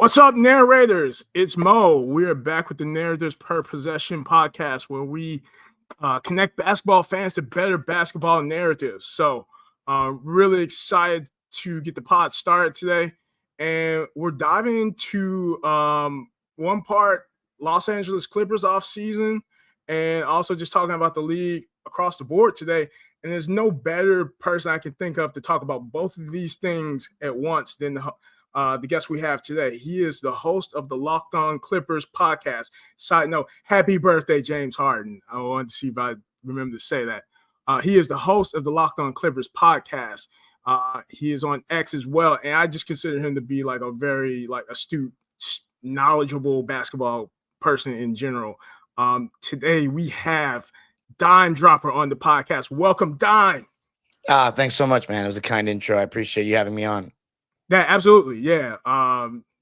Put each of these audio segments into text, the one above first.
What's up, narrators? It's Mo. We're back with the Narrators Per Possession podcast, where we connect basketball fans to better basketball narratives. So, really excited to get the pod started today, and we're diving into one part Los Angeles Clippers off season, and also just talking about the league across the board today. And there's no better person I can think of to talk about both of these things at once than the guest we have today. He is the host of the Locked On Clippers podcast. Side note, happy birthday, James Harden. I wanted to see if I remember to say that. He is the host of the Locked On Clippers podcast. He is on X as well, and I just consider him to be like a very astute, knowledgeable basketball person in general. Today we have Dime Dropper on the podcast. Welcome, Dime. Thanks so much, man. It was a kind intro. I appreciate you having me on. Yeah, absolutely. Yeah.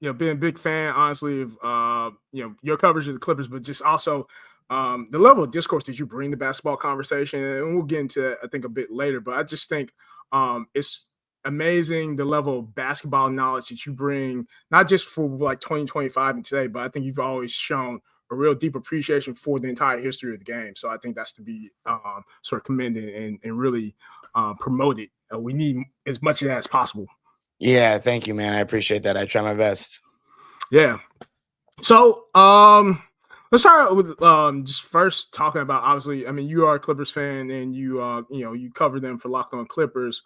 Being a big fan, honestly, of your coverage of the Clippers, but just also the level of discourse that you bring to basketball conversation. And we'll get into that, I think, a bit later. But I just think it's amazing the level of basketball knowledge that you bring, not just for like 2025 and today, but I think you've always shown a real deep appreciation for the entire history of the game. So I think that's to be sort of commended and really promoted. We need as much of that as possible. Yeah, thank you, man. I appreciate that. I try my best. Yeah. So let's start with just first talking about, obviously, I mean, you are a Clippers fan and you cover them for Locked On Clippers.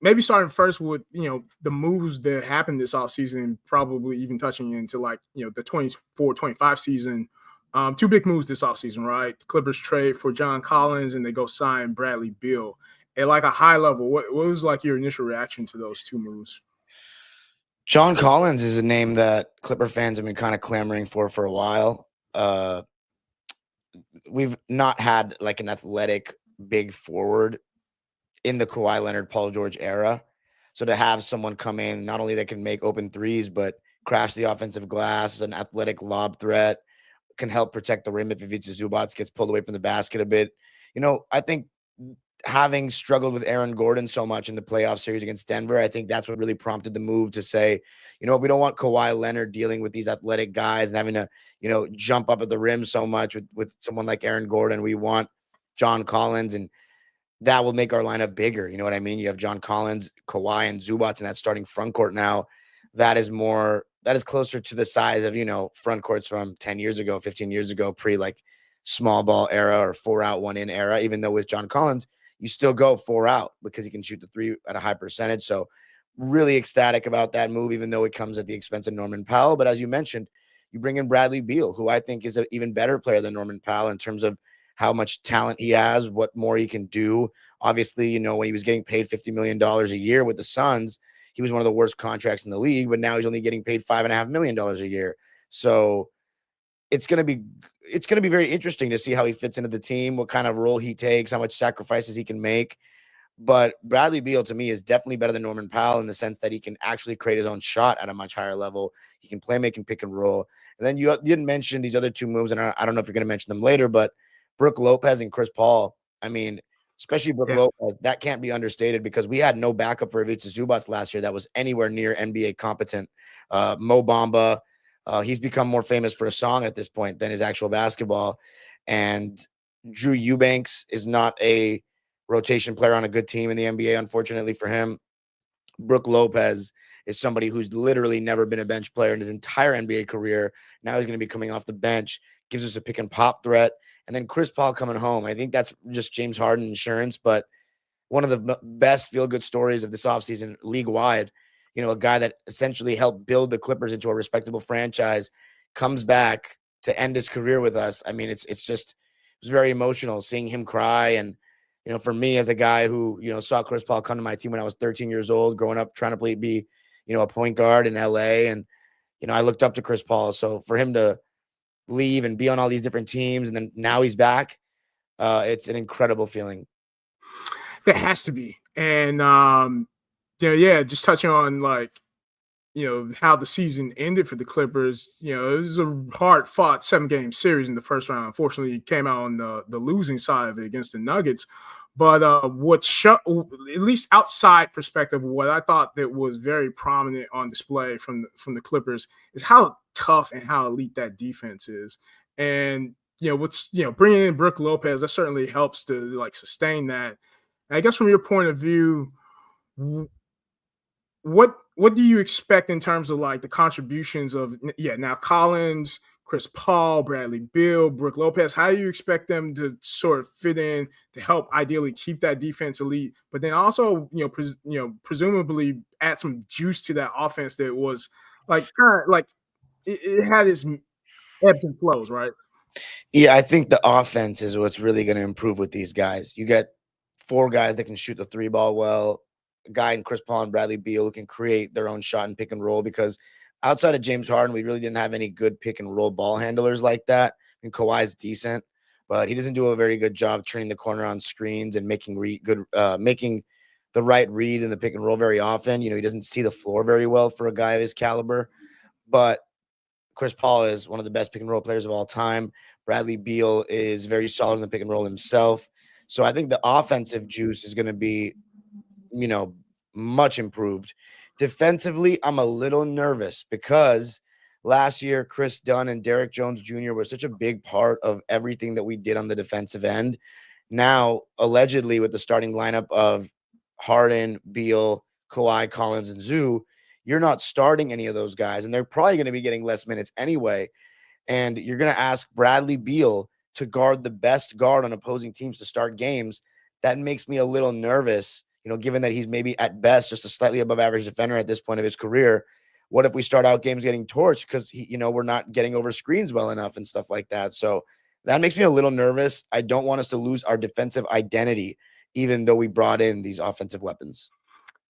Maybe starting first with the moves that happened this offseason, probably even touching into the 24-25 season. Two big moves this offseason, right? The Clippers trade for John Collins and they go sign Bradley Beal. At like a high level, what was like your initial reaction to those two moves? John Collins is a name that Clipper fans have been kind of clamoring for a while. We've not had like an athletic big forward in the Kawhi Leonard, Paul George era. So to have someone come in, not only that can make open threes, but crash the offensive glass, an athletic lob threat, can help protect the rim if Ivica Zubac gets pulled away from the basket a bit. I think having struggled with Aaron Gordon so much in the playoff series against Denver, I think that's what really prompted the move to say, we don't want Kawhi Leonard dealing with these athletic guys and having to, jump up at the rim so much with someone like Aaron Gordon. We want John Collins, and that will make our lineup bigger. You know what I mean? You have John Collins, Kawhi, and Zubac in that starting front court now. That is closer to the size of, front courts from 10 years ago, 15 years ago, pre like small ball era or 4-out, 1-in era, even though with John Collins, you still go 4-out because he can shoot the three at a high percentage. So really ecstatic about that move, even though it comes at the expense of Norman Powell. But as you mentioned, you bring in Bradley Beal, who I think is an even better player than Norman Powell in terms of how much talent he has, what more he can do. Obviously, when he was getting paid $50 million a year with the Suns, he was one of the worst contracts in the league, but now he's only getting paid $5.5 million a year. So it's going to be very interesting to see how he fits into the team, what kind of role he takes, how much sacrifices he can make. But Bradley Beal, to me, is definitely better than Norman Powell in the sense that he can actually create his own shot at a much higher level. He can play, make, and pick and roll. And then you didn't mention these other two moves, and I don't know if you're going to mention them later, but Brook Lopez and Chris Paul, I mean, especially Brook Lopez, that can't be understated because we had no backup for Ivica Zubac last year that was anywhere near NBA competent. Mo Bamba, he's become more famous for a song at this point than his actual basketball. And Drew Eubanks is not a rotation player on a good team in the NBA, unfortunately for him. Brook Lopez is somebody who's literally never been a bench player in his entire NBA career. Now he's going to be coming off the bench, gives us a pick and pop threat. And then Chris Paul coming home. I think that's just James Harden insurance, but one of the best feel-good stories of this offseason league-wide, a guy that essentially helped build the Clippers into a respectable franchise, comes back to end his career with us. I mean, it was very emotional seeing him cry. And, for me as a guy who, saw Chris Paul come to my team when I was 13 years old, growing up, trying to be, a point guard in LA. And, I looked up to Chris Paul. So for him to leave and be on all these different teams, and then now he's back, it's an incredible feeling. It has to be. And, just touching on how the season ended for the Clippers, it was a hard-fought 7-game series in the first round. Unfortunately, it came out on the losing side of it against the Nuggets. But at least outside perspective, what I thought that was very prominent on display from the Clippers is how tough and how elite that defense is. And bringing in Brook Lopez, that certainly helps to like sustain that. And I guess from your point of view, what do you expect in terms of like the contributions of now Collins, Chris Paul, Bradley Beal, Brook Lopez? How do you expect them to sort of fit in to help ideally keep that defense elite, but then also presumably add some juice to that offense that was like kind of like it had its ebbs and flows, right? Yeah, I think the offense is what's really going to improve with these guys. You get four guys that can shoot the three ball well, a guy in Chris Paul and Bradley Beal who can create their own shot and pick and roll, because outside of James Harden, we really didn't have any good pick and roll ball handlers like that. I mean, Kawhi's decent, but he doesn't do a very good job turning the corner on screens and making making the right read in the pick and roll very often. He doesn't see the floor very well for a guy of his caliber, but Chris Paul is one of the best pick and roll players of all time. Bradley Beal is very solid in the pick and roll himself. So I think the offensive juice is going to be, you know, much improved. Defensively, I'm a little nervous because last year, Chris Dunn and Derrick Jones Jr. were such a big part of everything that we did on the defensive end. Now, allegedly, with the starting lineup of Harden, Beal, Kawhi, Collins, and Zoo, you're not starting any of those guys, and they're probably going to be getting less minutes anyway. And you're going to ask Bradley Beal to guard the best guard on opposing teams to start games. That makes me a little nervous, given that he's maybe at best just a slightly above average defender at this point of his career. What if we start out games getting torched because we're not getting over screens well enough and stuff like that? So that makes me a little nervous. I don't want us to lose our defensive identity, even though we brought in these offensive weapons.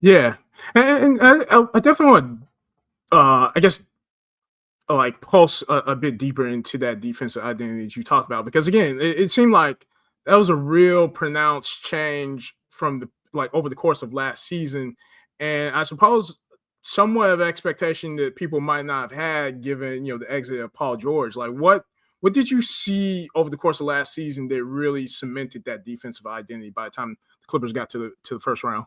Yeah, and I definitely want, I guess, like pulse a bit deeper into that defensive identity that you talked about, because again, it seemed like that was a real pronounced change from the like over the course of last season, and I suppose somewhat of expectation that people might not have had given the exit of Paul George. Like what did you see over the course of last season that really cemented that defensive identity by the time the Clippers got to the first round?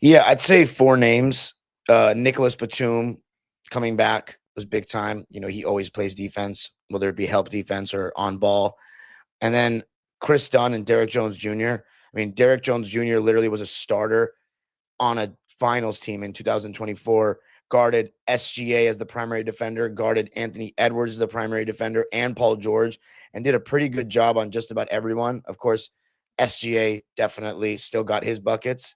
Yeah, I'd say four names. Nicholas Batum coming back was big time. He always plays defense, whether it be help defense or on ball. And then Chris Dunn and Derrick Jones Jr. I mean, Derrick Jones Jr. literally was a starter on a finals team in 2024, guarded SGA as the primary defender, guarded Anthony Edwards as the primary defender, and Paul George, and did a pretty good job on just about everyone. Of course, SGA definitely still got his buckets.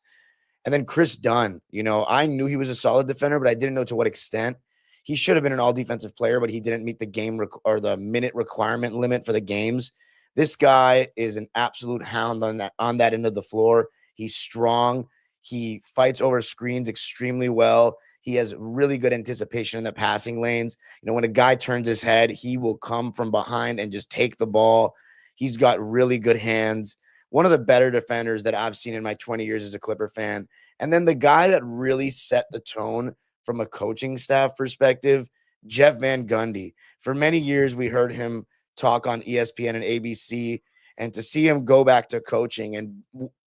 And then Chris Dunn, I knew he was a solid defender, but I didn't know to what extent. He should have been an all defensive player, but he didn't meet the game or the minute requirement limit for the games. This guy is an absolute hound on that end of the floor. He's strong. He fights over screens extremely well. He has really good anticipation in the passing lanes. When a guy turns his head, he will come from behind and just take the ball. He's got really good hands. One of the better defenders that I've seen in my 20 years as a Clipper fan. And then the guy that really set the tone from a coaching staff perspective, Jeff Van Gundy. For many years, we heard him talk on ESPN and ABC, and to see him go back to coaching and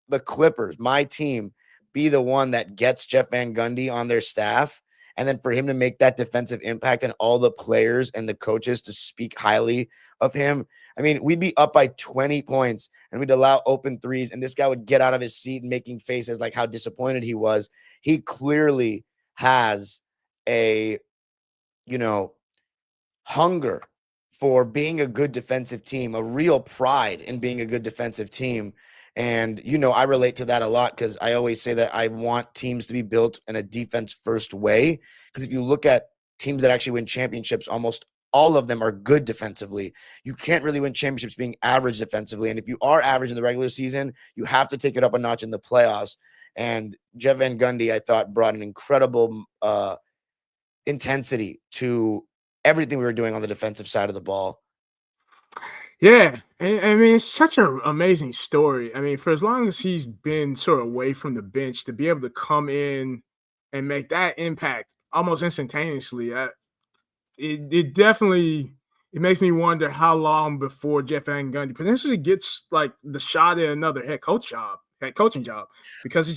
the Clippers, my team, be the one that gets Jeff Van Gundy on their staff, and then for him to make that defensive impact and all the players and the coaches to speak highly of him. I mean, we'd be up by 20 points and we'd allow open threes, and this guy would get out of his seat making faces like how disappointed he was. He clearly has a, hunger for being a good defensive team, a real pride in being a good defensive team. And, I relate to that a lot because I always say that I want teams to be built in a defense first way. Because if you look at teams that actually win championships, almost all of them are good defensively. You can't really win championships being average defensively. And if you are average in the regular season, you have to take it up a notch in the playoffs. And Jeff Van Gundy, I thought, brought an incredible intensity to everything we were doing on the defensive side of the ball. Yeah, I mean, it's such an amazing story. I mean, for as long as he's been sort of away from the bench, to be able to come in and make that impact almost instantaneously, it definitely it makes me wonder how long before Jeff Van Gundy potentially gets like the shot at another head coach job. head coaching job, because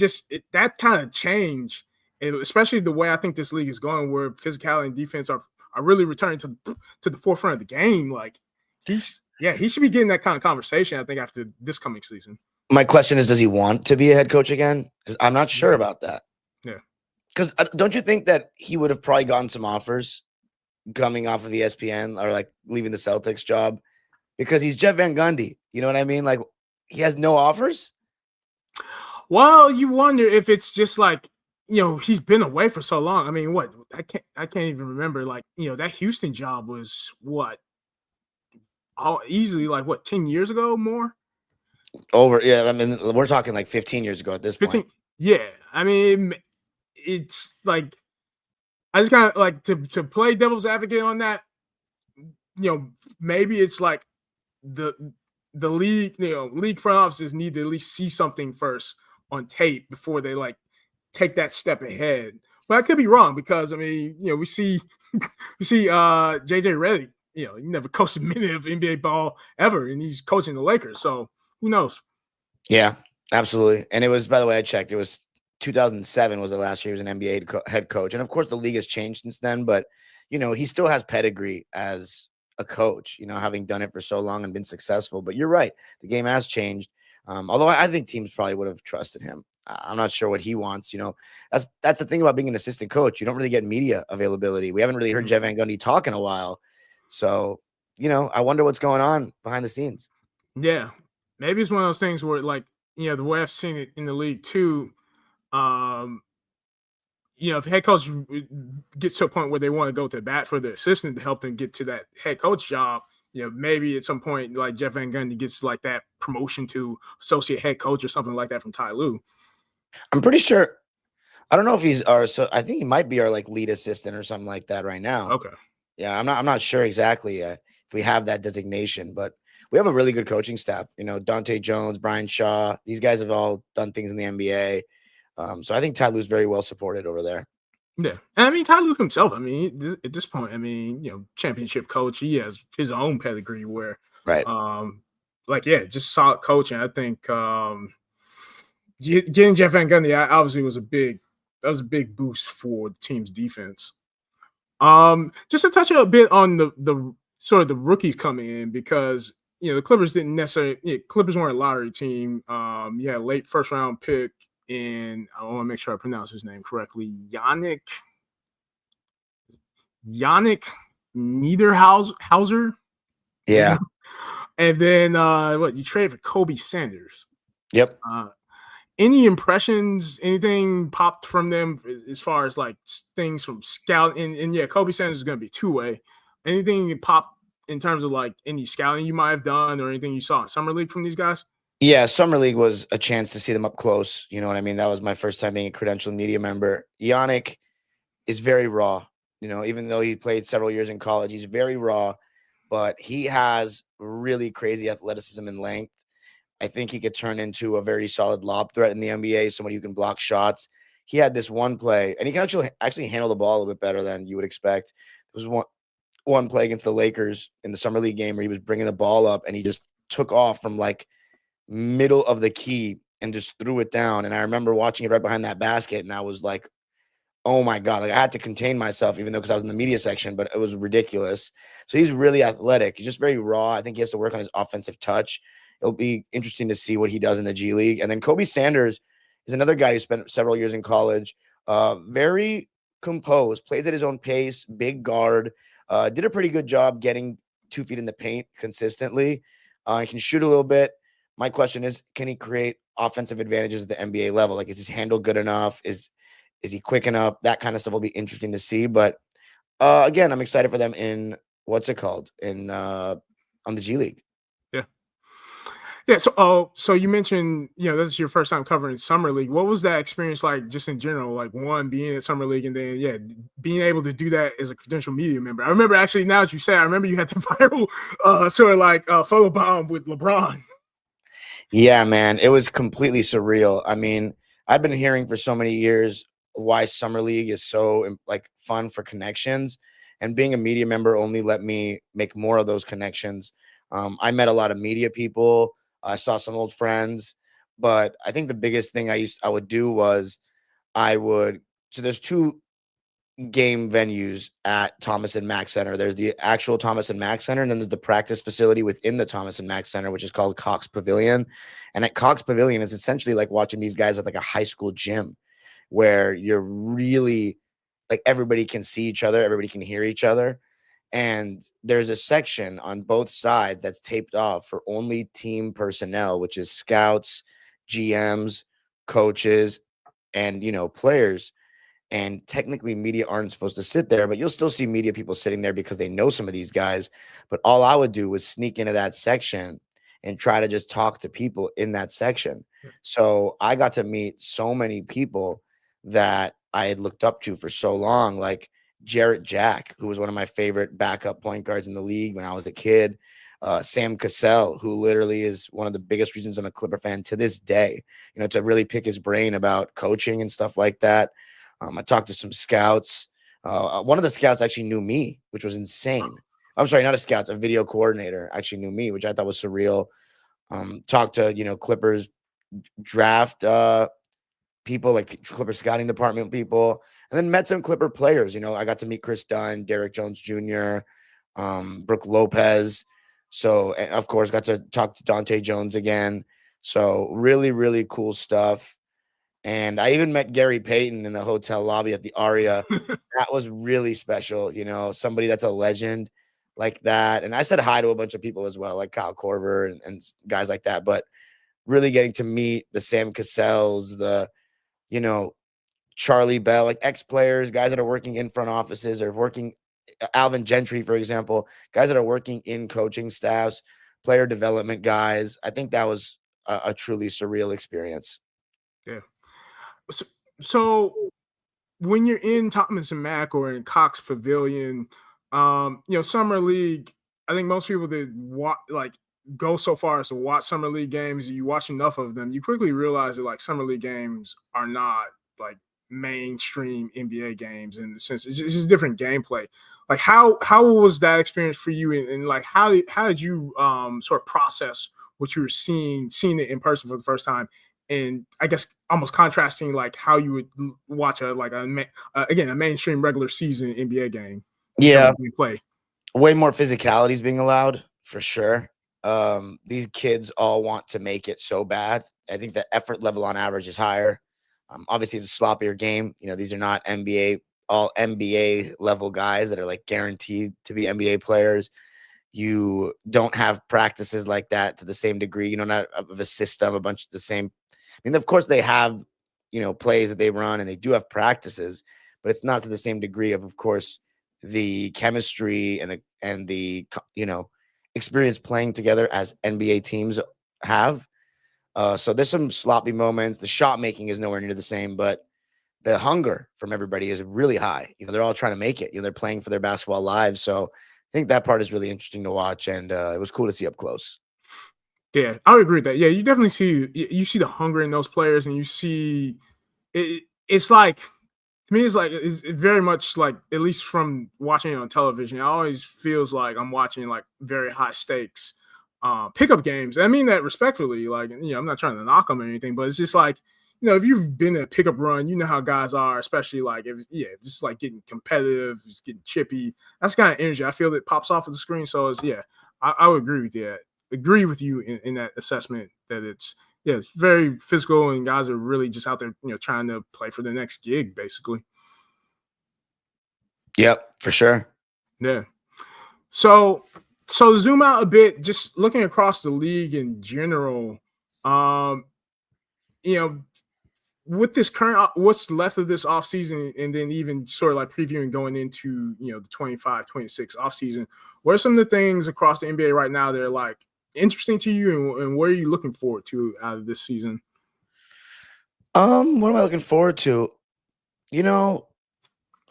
that kind of change, especially the way I think this league is going, where physicality and defense are really returning to the forefront of the game. Like he should be getting that kind of conversation, I think, after this coming season. My question is, does he want to be a head coach again? Because I'm not sure Yeah. about that. Yeah. Because don't you think that he would have probably gotten some offers coming off of ESPN or like leaving the Celtics job? Because he's Jeff Van Gundy. You know what I mean? Like he has no offers. Well, you wonder if it's just like, he's been away for so long. I mean, what I can't even remember. Like, that Houston job was what, all easily like what, 10 years ago, more. Yeah, I mean, we're talking like 15 years ago at this 15. point. Yeah. I mean, it's like, I just kind of like to play devil's advocate on that. Maybe it's like the league, league front offices need to at least see something first on tape before they like take that step ahead. But I could be wrong, because I mean, we see JJ Redick, he never coached a minute of NBA ball ever, and he's coaching the Lakers. So who knows? Yeah, absolutely. And it was, by the way, I checked. It was 2007 was the last year he was an NBA head coach. And of course, the league has changed since then. But he still has pedigree as a coach. Having done it for so long and been successful. But you're right, the game has changed. Although I think teams probably would have trusted him. I'm not sure what he wants. That's the thing about being an assistant coach. You don't really get media availability. We haven't really heard Jeff Van Gundy talk in a while. So, I wonder what's going on behind the scenes. Yeah, maybe it's one of those things where, like, the way I've seen it in the league too. Um, if head coach gets to a point where they want to go to bat for their assistant to help them get to that head coach job, maybe at some point, like Jeff Van Gundy gets like that promotion to associate head coach or something like that from Ty Lue. I'm pretty sure. I don't know if he's I think he might be our like lead assistant or something like that right now. Okay. Yeah, I'm not sure exactly if we have that designation, but we have a really good coaching staff. Dante Jones, Brian Shaw, these guys have all done things in the NBA. So I think Ty Lue's very well supported over there. Yeah, and I mean Ty Lue himself. I mean, at this point, I mean, championship coach. He has his own pedigree where, Right. Just solid coaching. I think getting Jeff Van Gundy obviously was a big boost for the team's defense. Just to touch a bit on the sort of the rookies coming in, because the Clippers didn't necessarily. Clippers weren't a lottery team. You had a late first round pick in. I want to make sure I pronounce his name correctly. Yannick Niederhauser. Yeah. And then you trade for Kobe Sanders. Yep. Any impressions? Anything popped from them as far as like things from scouting? And yeah, Kobe Sanders is going to be two-way. Anything popped in terms of like any scouting you might have done or anything you saw in summer league from these guys? Yeah, summer league was a chance to see them up close. You know what I mean? That was my first time being a credentialed media member. Yannick is very raw. Even though he played several years in college, he's very raw, but he has really crazy athleticism and length. I think he could turn into a very solid lob threat in the NBA, somebody who can block shots. He had this one play, and he can actually handle the ball a little bit better than you would expect. There was one play against the Lakers in the summer league game where he was bringing the ball up, and he just took off from like middle of the key and just threw it down. And I remember watching it right behind that basket, and I was like, oh my God, like I had to contain myself, even though because I was in the media section, but it was ridiculous. So he's really athletic. He's just very raw. I think he has to work on his offensive touch. It'll be interesting to see what he does in the G League. And then Kobe Sanders is another guy who spent several years in college. Very composed, plays at his own pace, big guard, did a pretty good job getting 2 feet in the paint consistently. He can shoot a little bit. My question is, can he create offensive advantages at the NBA level? Like, is his handle good enough? Is he quick enough? That kind of stuff will be interesting to see. But again, I'm excited for them in what's it called on the G League. Yeah. Yeah. So you mentioned, this is your first time covering summer league. What was that experience like, just in general? Like, one, being at summer league, and then being able to do that as a credential media member. I remember, actually, now that you say, I remember you had the viral sort of like photo bomb with LeBron. Yeah, man, it was completely surreal. I mean, I've been hearing for so many years why summer league is so like fun for connections, and being a media member only let me make more of those connections. I met a lot of media people. I saw some old friends, But I think the biggest thing I would do was I would so there's two game venues at Thomas and Mack Center. There's the actual Thomas and Mack Center, and then there's the practice facility within the Thomas and Mack Center, which is called Cox Pavilion. And at Cox Pavilion, it's essentially like watching these guys at like a high school gym where you're really like everybody can see each other, everybody can hear each other. And there's a section on both sides that's taped off for only team personnel, which is scouts, GMs, coaches, and players. And technically media aren't supposed to sit there, but you'll still see media people sitting there because they know some of these guys. But all I would do was sneak into that section and try to just talk to people in that section. So I got to meet so many people that I had looked up to for so long, like Jarrett Jack, who was one of my favorite backup point guards in the league when I was a kid. Sam Cassell, who literally is one of the biggest reasons I'm a Clipper fan to this day, to really pick his brain about coaching and stuff like that. I talked to some scouts. One of the scouts actually knew me, which was insane. I'm sorry, not a scout, a video coordinator actually knew me, which I thought was surreal. Talked to, Clippers draft people, like Clipper scouting department people, and then met some Clipper players. I got to meet Chris Dunn, Derrick Jones Jr., Brooke Lopez. So, and of course, got to talk to Dante Jones again. So really, really cool stuff. And I even met Gary Payton in the hotel lobby at the Aria. That was really special, somebody that's a legend like that. And I said hi to a bunch of people as well, like Kyle Korver and guys like that. But really getting to meet the Sam Cassells, the, Charlie Bell, like ex-players, guys that are working in front offices or working, Alvin Gentry, for example, guys that are working in coaching staffs, player development guys. I think that was a truly surreal experience. Yeah. So when you're in Thomas and Mack or in Cox Pavilion, summer league, I think most people that go so far as to watch summer league games, you watch enough of them, you quickly realize that like summer league games are not like mainstream NBA games in the sense it's just different gameplay. Like how was that experience for you, and like how did you sort of process what you were seeing it in person for the first time, and I guess almost contrasting like how you would watch again a mainstream regular season NBA game in terms Yeah, of gameplay. way more physicality is being allowed for sure. These kids all want to make it so bad. I think the effort level on average is higher. Obviously, it's a sloppier game. These are not all NBA level guys that are like guaranteed to be NBA players. You don't have practices like that to the same degree. Not of a system, a bunch of the same. I mean, of course, they have, plays that they run and they do have practices, but it's not to the same degree of course, the chemistry and the experience playing together as NBA teams have. So there's some sloppy moments. The shot making is nowhere near the same, but the hunger from everybody is really high. They're all trying to make it. They're playing for their basketball lives. So I think that part is really interesting to watch, and it was cool to see up close. Yeah, I would agree with that. Yeah, you definitely see the hunger in those players, and you see it's like to me, it's very much like, at least from watching it on television, it always feels like I'm watching like very high stakes pickup games. I mean that respectfully, like, I'm not trying to knock them or anything, but it's just like, if you've been in a pickup run, you know how guys are, especially like if just like getting competitive, just getting chippy. That's the kind of energy I feel that pops off of the screen. So it's I would agree with that. Agree with you in that assessment that it's very physical, and guys are really just out there, trying to play for the next gig, basically. Yep, for sure. Yeah. So so zoom out a bit, just looking across the league in general. Um, you know, with this current what's left of this offseason, and then even sort of like previewing going into the 25-26 offseason, what are some of the things across the NBA right now that are like interesting to you, and what are you looking forward to out of this season? What am I looking forward to? You know,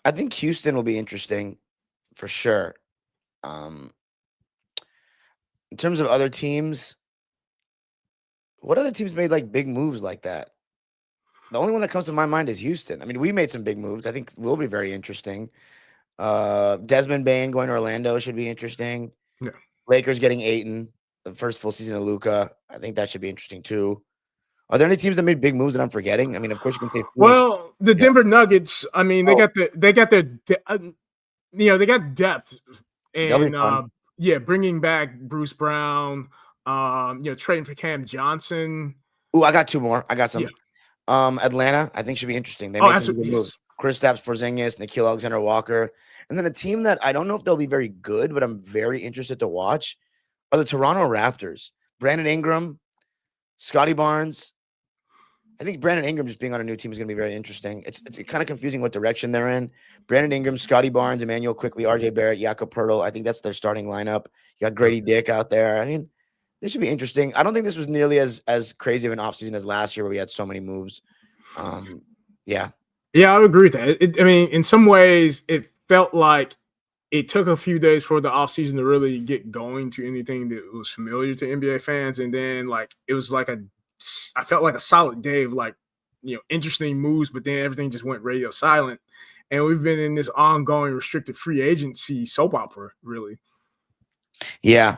I think Houston will be interesting for sure. Um, in terms of other teams, what other teams made like big moves like that? The only one that comes to my mind is Houston. I mean, we made some big moves. I think will be very interesting. Desmond Bain going to Orlando should be interesting. Yeah. Lakers getting Aiton, the first full season of Luca. I think that should be interesting too. Are there any teams that made big moves that I'm forgetting? I mean, of course you can say Phoenix. Well, the Yeah. Denver Nuggets. I mean, they Oh, got they got depth, that'll be and fun. yeah, bringing back Bruce Brown. Trading for Cam Johnson. Ooh, I got two more. I got Yeah. some. Atlanta, I think should be interesting. They Oh, made some absolutely. good moves. Yes. Kristaps Porzingis, Nikhil Alexander-Walker, and then a team that I don't know if they'll be very good, but I'm very interested to watch are the Toronto Raptors. Brandon Ingram, Scotty Barnes. I think Brandon Ingram just being on a new team is going to be very interesting. It's kind of confusing what direction they're in. Brandon Ingram, Scotty Barnes, Emmanuel Quickly, RJ Barrett, Jakob Pertl. I think that's their starting lineup. You got Grady Dick out there. I mean, this should be interesting. I don't think this was nearly as crazy of an offseason as last year where we had so many moves. Yeah. Yeah, I would agree with that. I mean, in some ways, it felt like it took a few days for the offseason to really get going to anything that was familiar to NBA fans. And then, like, it was like I felt like a solid day of, like, interesting moves, but then everything just went radio silent. And we've been in this ongoing restricted free agency soap opera, really. Yeah.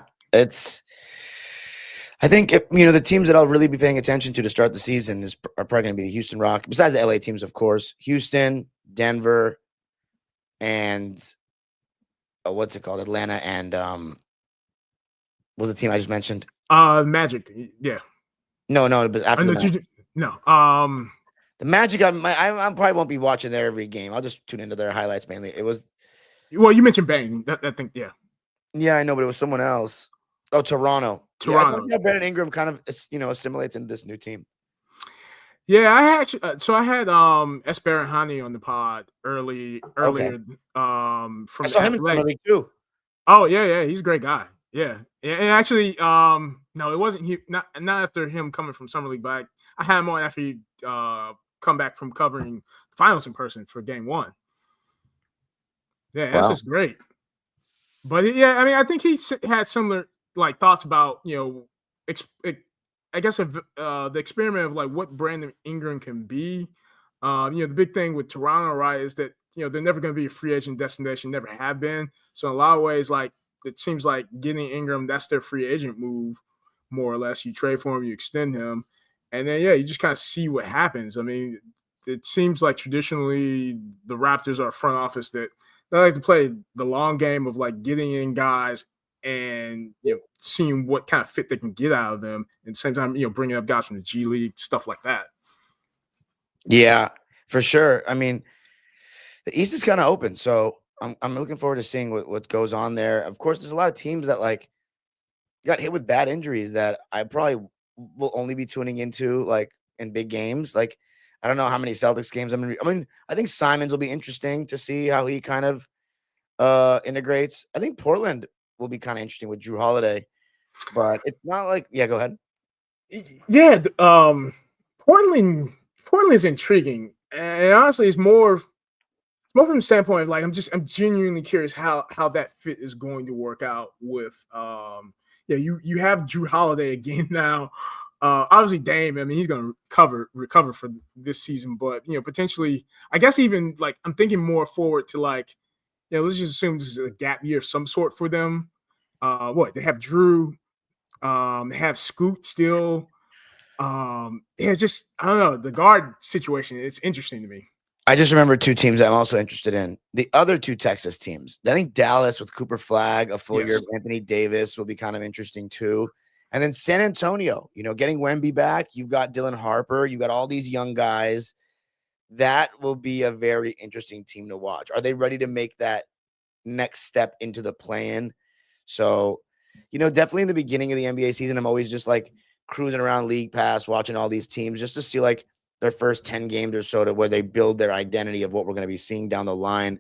I think the teams that I'll really be paying attention to start the season are probably going to be the Houston Rockets, besides the LA teams, of course. Houston, Denver, and what's it called? Atlanta and what was the team I just mentioned? Magic, yeah. No, but after the Magic. No. The Magic, I probably won't be watching their every game. I'll just tune into their highlights mainly. It was well, you mentioned Bang. I think, yeah. Yeah, I know, but it was someone else. Oh, Toronto. Yeah, I thought Brandon Ingram kind of assimilates into this new team. Yeah, I actually I had Esperanhani on the pod earlier from I saw him in Summer League too. Oh yeah, he's a great guy. Yeah. And actually no, it wasn't not after him coming from Summer League, but I had him on after he come back from covering finals in person for game 1. Yeah, that's just great. But yeah, I mean, I think he had similar like thoughts about, I guess the experiment of like what Brandon Ingram can be. The big thing with Toronto, right, is that they're never going to be a free agent destination, never have been. So in a lot of ways, like it seems like getting Ingram, that's their free agent move, more or less. You trade for him, you extend him, and then you just kind of see what happens. I mean, it seems like traditionally the Raptors are a front office that they like to play the long game of like getting in guys and seeing what kind of fit they can get out of them, and at the same time bringing up guys from the G League, stuff like that. Yeah, for sure. I mean, the East is kind of open, so I'm looking forward to seeing what goes on there. Of course, there's a lot of teams that like got hit with bad injuries that I probably will only be tuning into like in big games. Like I don't know how many Celtics games I'm gonna I mean, I think Simons will be interesting to see how he kind of integrates. I think Portland will be kind of interesting with Drew Holiday, but it's not like go ahead. Yeah, Portland is intriguing, and honestly, it's more from the standpoint of like I'm genuinely curious how that fit is going to work out with you have Drew Holiday again now. Obviously Dame, I mean, he's going to recover for this season, but potentially, I guess even like I'm thinking more forward to like, let's just assume this is a gap year of some sort for them. They have Drew, they have Scoot still. It's just I don't know, the guard situation. It's interesting to me. I just remember two teams I'm also interested in. The other two Texas teams. I think Dallas with Cooper Flag, a full year of Anthony Davis will be kind of interesting too. And then San Antonio, getting Wemby back. You've got Dylan Harper. You've got all these young guys. That will be a very interesting team to watch. Are they ready to make that next step into the play-in? So, definitely in the beginning of the NBA season, I'm always just like cruising around League Pass, watching all these teams just to see like their first 10 games or so to where they build their identity of what we're going to be seeing down the line.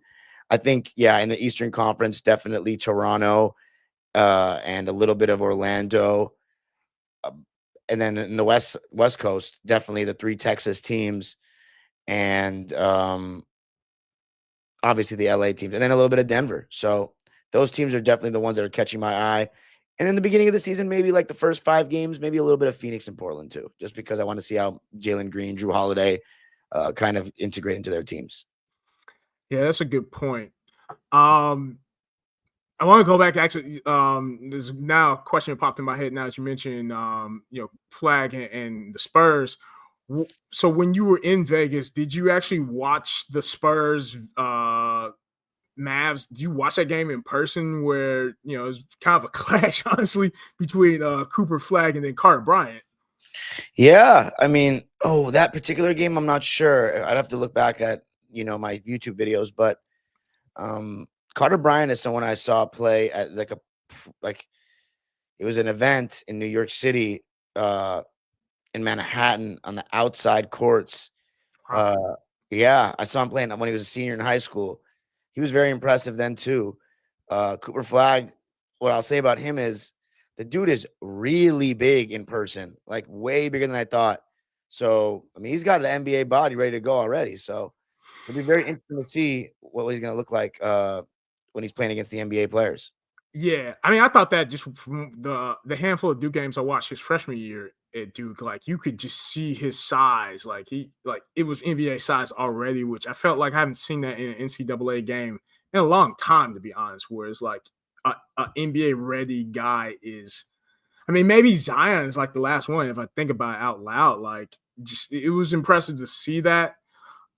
I think, in the Eastern Conference, definitely Toronto and a little bit of Orlando. And then in the West Coast, definitely the 3 Texas teams and obviously the LA teams and then a little bit of Denver. So those teams are definitely the ones that are catching my eye. And in the beginning of the season, maybe like the first 5 games, maybe a little bit of Phoenix and Portland too, just because I want to see how Jalen Green, Drew Holiday kind of integrate into their teams. Yeah, that's a good point. I I want to go back. Actually, there's now a question that popped in my head now that you mentioned, Flag and the Spurs. So when you were in Vegas, did you actually watch the Spurs Mavs? Did you watch that game in person where, it was kind of a clash, honestly, between Cooper Flag and then Carter Bryant? Yeah, I mean, that particular game, I'm not sure. I'd have to look back at my YouTube videos, but Carter Bryant is someone I saw play at like it was an event in New York City, in Manhattan on the outside courts. Wow. Uh, yeah, I saw him playing when he was a senior in high school. He was very impressive then too. Cooper Flag, what I'll say about him is the dude is really big in person, like way bigger than I thought. So, I mean, he's got an NBA body ready to go already. So, it'll be very interesting to see what he's going to look like when he's playing against the NBA players. Yeah, I mean, I thought that just from the handful of Duke games I watched his freshman year at Duke, like you could just see his size, like it was NBA size already, which I felt like I haven't seen that in an NCAA game in a long time, to be honest. Whereas like a NBA ready guy is, I mean, maybe Zion is like the last one if I think about it out loud. Like, just it was impressive to see that.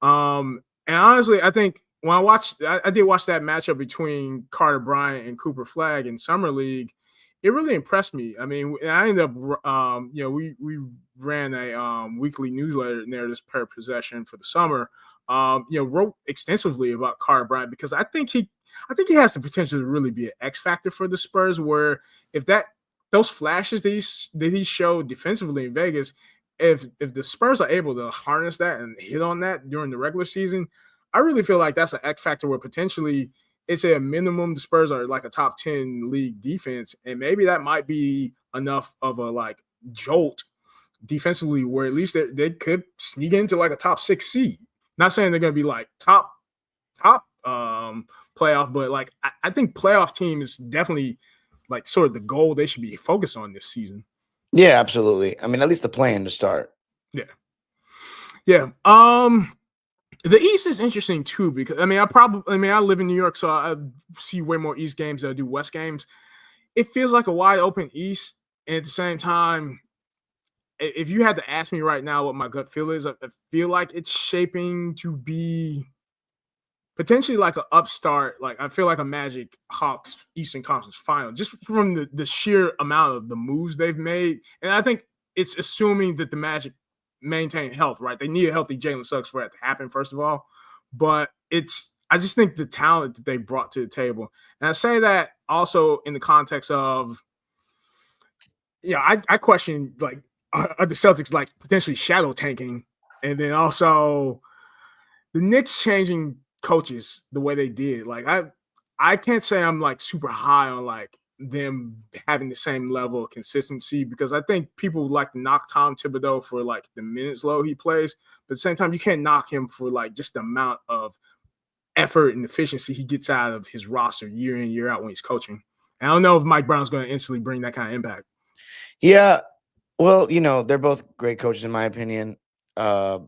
And honestly, I think when I did watch that matchup between Carter Bryant and Cooper Flag in summer league. It really impressed me. I mean, I ended up, we ran a weekly newsletter narratives per possession for the summer. Wrote extensively about Carter Bryant because I think he has the potential to really be an X factor for the Spurs. Where if those flashes that he showed defensively in Vegas, if the Spurs are able to harness that and hit on that during the regular season, I really feel like that's an X factor where potentially it's a minimum the Spurs are like a top 10 league defense, and maybe that might be enough of a like jolt defensively where at least they could sneak into like a top 6 seed. Not saying they're going to be like top playoff, but like I think playoff team is definitely like sort of the goal they should be focused on this season. Yeah, absolutely. I mean, at least the plan to start. Yeah. Yeah. The East is interesting too because I live in New York, so I see way more East games than I do West games. It feels like a wide open East, and at the same time, if you had to ask me right now what my gut feel is, I feel like it's shaping to be potentially like an upstart. Like I feel like a Magic Hawks Eastern Conference final, just from the sheer amount of the moves they've made, and I think it's assuming that the Magic maintain health, right? They need a healthy Jalen Suggs for that to happen, first of all. But I just think the talent that they brought to the table. And I say that also in the context of, I question like, are the Celtics like potentially shadow tanking? And then also the Knicks changing coaches the way they did. Like I can't say I'm like super high on like them having the same level of consistency because I think people like to knock Tom Thibodeau for like the minutes low he plays, but at the same time you can't knock him for like just the amount of effort and efficiency he gets out of his roster year in year out when he's coaching. And I don't know if Mike Brown's going to instantly bring that kind of impact. Yeah, well, they're both great coaches in my opinion. I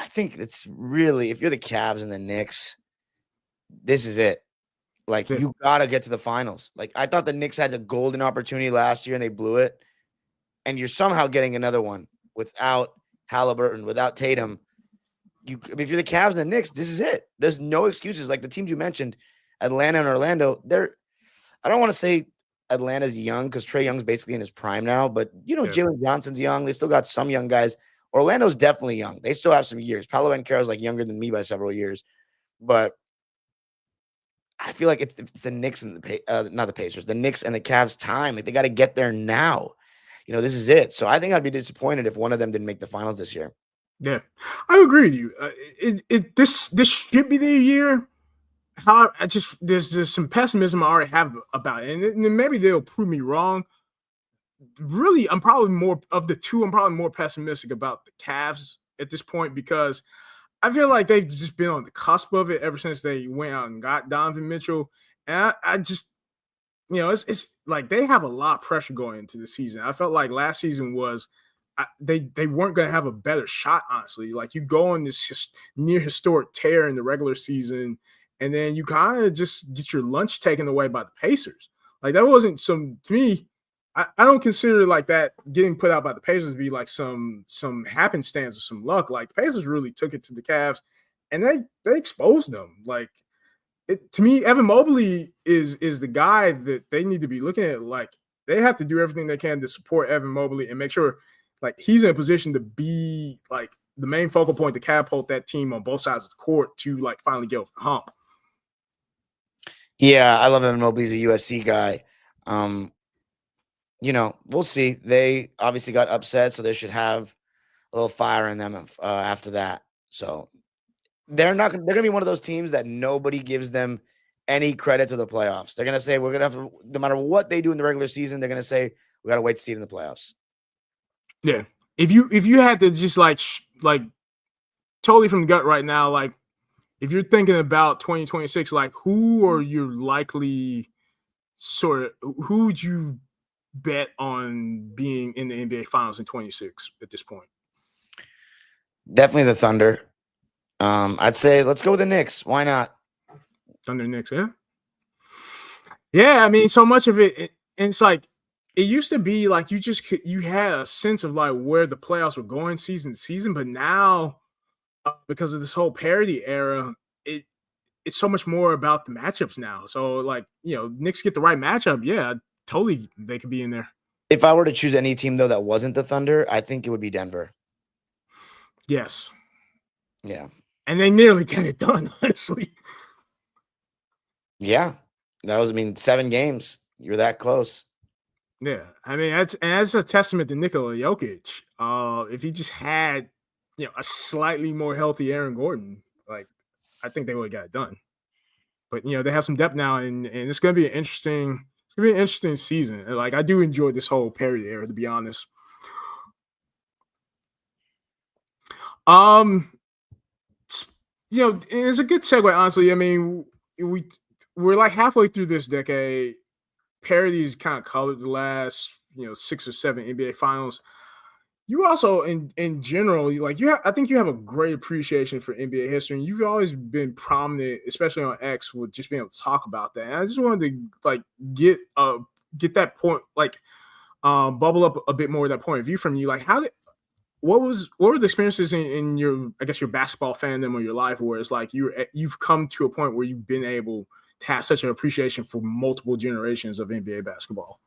think it's really, if you're the Cavs and the Knicks, this is it. Like, Yeah. you gotta get to the finals. Like, I thought the Knicks had the golden opportunity last year and they blew it. And you're somehow getting another one without Halliburton, without Tatum. If you're the Cavs and the Knicks, this is it. There's no excuses. Like the teams you mentioned, Atlanta and Orlando, I don't want to say Atlanta's young because Trae Young's basically in his prime now, but Yeah. Jalen Johnson's young. They still got some young guys. Orlando's definitely young. They still have some years. Paolo Banchero's like younger than me by several years, but I feel like it's the Knicks and not the Pacers, the Knicks and the Cavs time. Like they got to get there now. This is it. So I think I'd be disappointed if one of them didn't make the finals this year. Yeah, I agree with you. This should be the year. How there's just some pessimism I already have about it, and maybe they'll prove me wrong. Really, I'm probably more of the two. I'm probably more pessimistic about the Cavs at this point because I feel like they've just been on the cusp of it ever since they went out and got Donovan Mitchell, and I just it's like they have a lot of pressure going into the season. I felt like last season was they weren't going to have a better shot, honestly. Like you go on this near historic tear in the regular season, and then you kind of just get your lunch taken away by the Pacers. Like that wasn't some to me. I don't consider like that getting put out by the Pacers to be like some happenstance or some luck. Like the Pacers really took it to the Cavs, and they exposed them. Like to me, Evan Mobley is the guy that they need to be looking at. Like they have to do everything they can to support Evan Mobley and make sure like he's in a position to be like the main focal point to catapult that team on both sides of the court to like finally get over the hump. Yeah, I love Evan Mobley. He's a USC guy. We'll see. They obviously got upset, so they should have a little fire in them after that. So they're gonna be one of those teams that nobody gives them any credit to the playoffs. They're gonna say we're gonna have to, no matter what they do in the regular season, they're gonna say we gotta wait to see it in the playoffs. Yeah, if you had to just like totally from the gut right now, like if you're thinking about 2026, like who are you likely who would you bet on being in the NBA Finals in 26 at this point? Definitely the Thunder. I'd say let's go with the Knicks. Why not? Thunder Knicks, yeah. Yeah, I mean, so much of it, and it's like it used to be like you had a sense of like where the playoffs were going season to season, but now because of this whole parity era, it's so much more about the matchups now. So like Knicks get the right matchup, yeah, totally they could be in there. If I were to choose any team though that wasn't the Thunder, I think it would be Denver. Yes. Yeah. And they nearly got it done, honestly. Yeah. That was, 7 games. You're that close. Yeah. I mean, that's a testament to Nikola Jokic. If he just had, a slightly more healthy Aaron Gordon, like I think they would have got it done. But they have some depth now, and it's gonna be an interesting season. Like I do enjoy this whole parody era, to be honest. It's a good segue, honestly. I mean, we're like halfway through this decade. Parodies kind of colored the last, 6 or 7 NBA finals. You also, in general, I think you have a great appreciation for NBA history, and you've always been prominent, especially on X, with just being able to talk about that. And I just wanted to get that point, bubble up a bit more of that point of view from you. Like, what were the experiences in your, I guess, your basketball fandom or your life where it's like you've come to a point where you've been able to have such an appreciation for multiple generations of NBA basketball?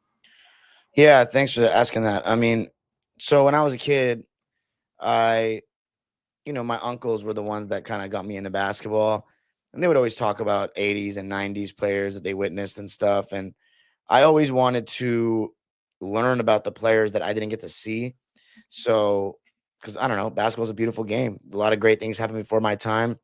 Yeah, thanks for asking that. So when I was a kid, my uncles were the ones that kind of got me into basketball, and they would always talk about 80s and 90s players that they witnessed and stuff. And I always wanted to learn about the players that I didn't get to see. So, because I don't know, basketball is a beautiful game. A lot of great things happened before my time.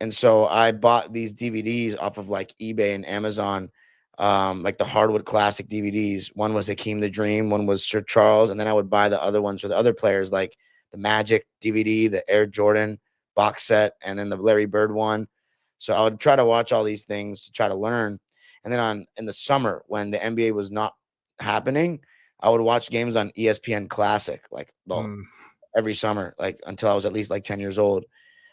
And so I bought these DVDs off of like eBay and Amazon, like the Hardwood Classic DVDs. One was Hakeem the Dream, one was Sir Charles, and then I would buy the other ones for the other players, like the Magic DVD, the Air Jordan box set, and then the Larry Bird one. So I would try to watch all these things to try to learn. And then in the summer when the NBA was not happening, I would watch games on ESPN Classic every summer, like until I was at least like 10 years old.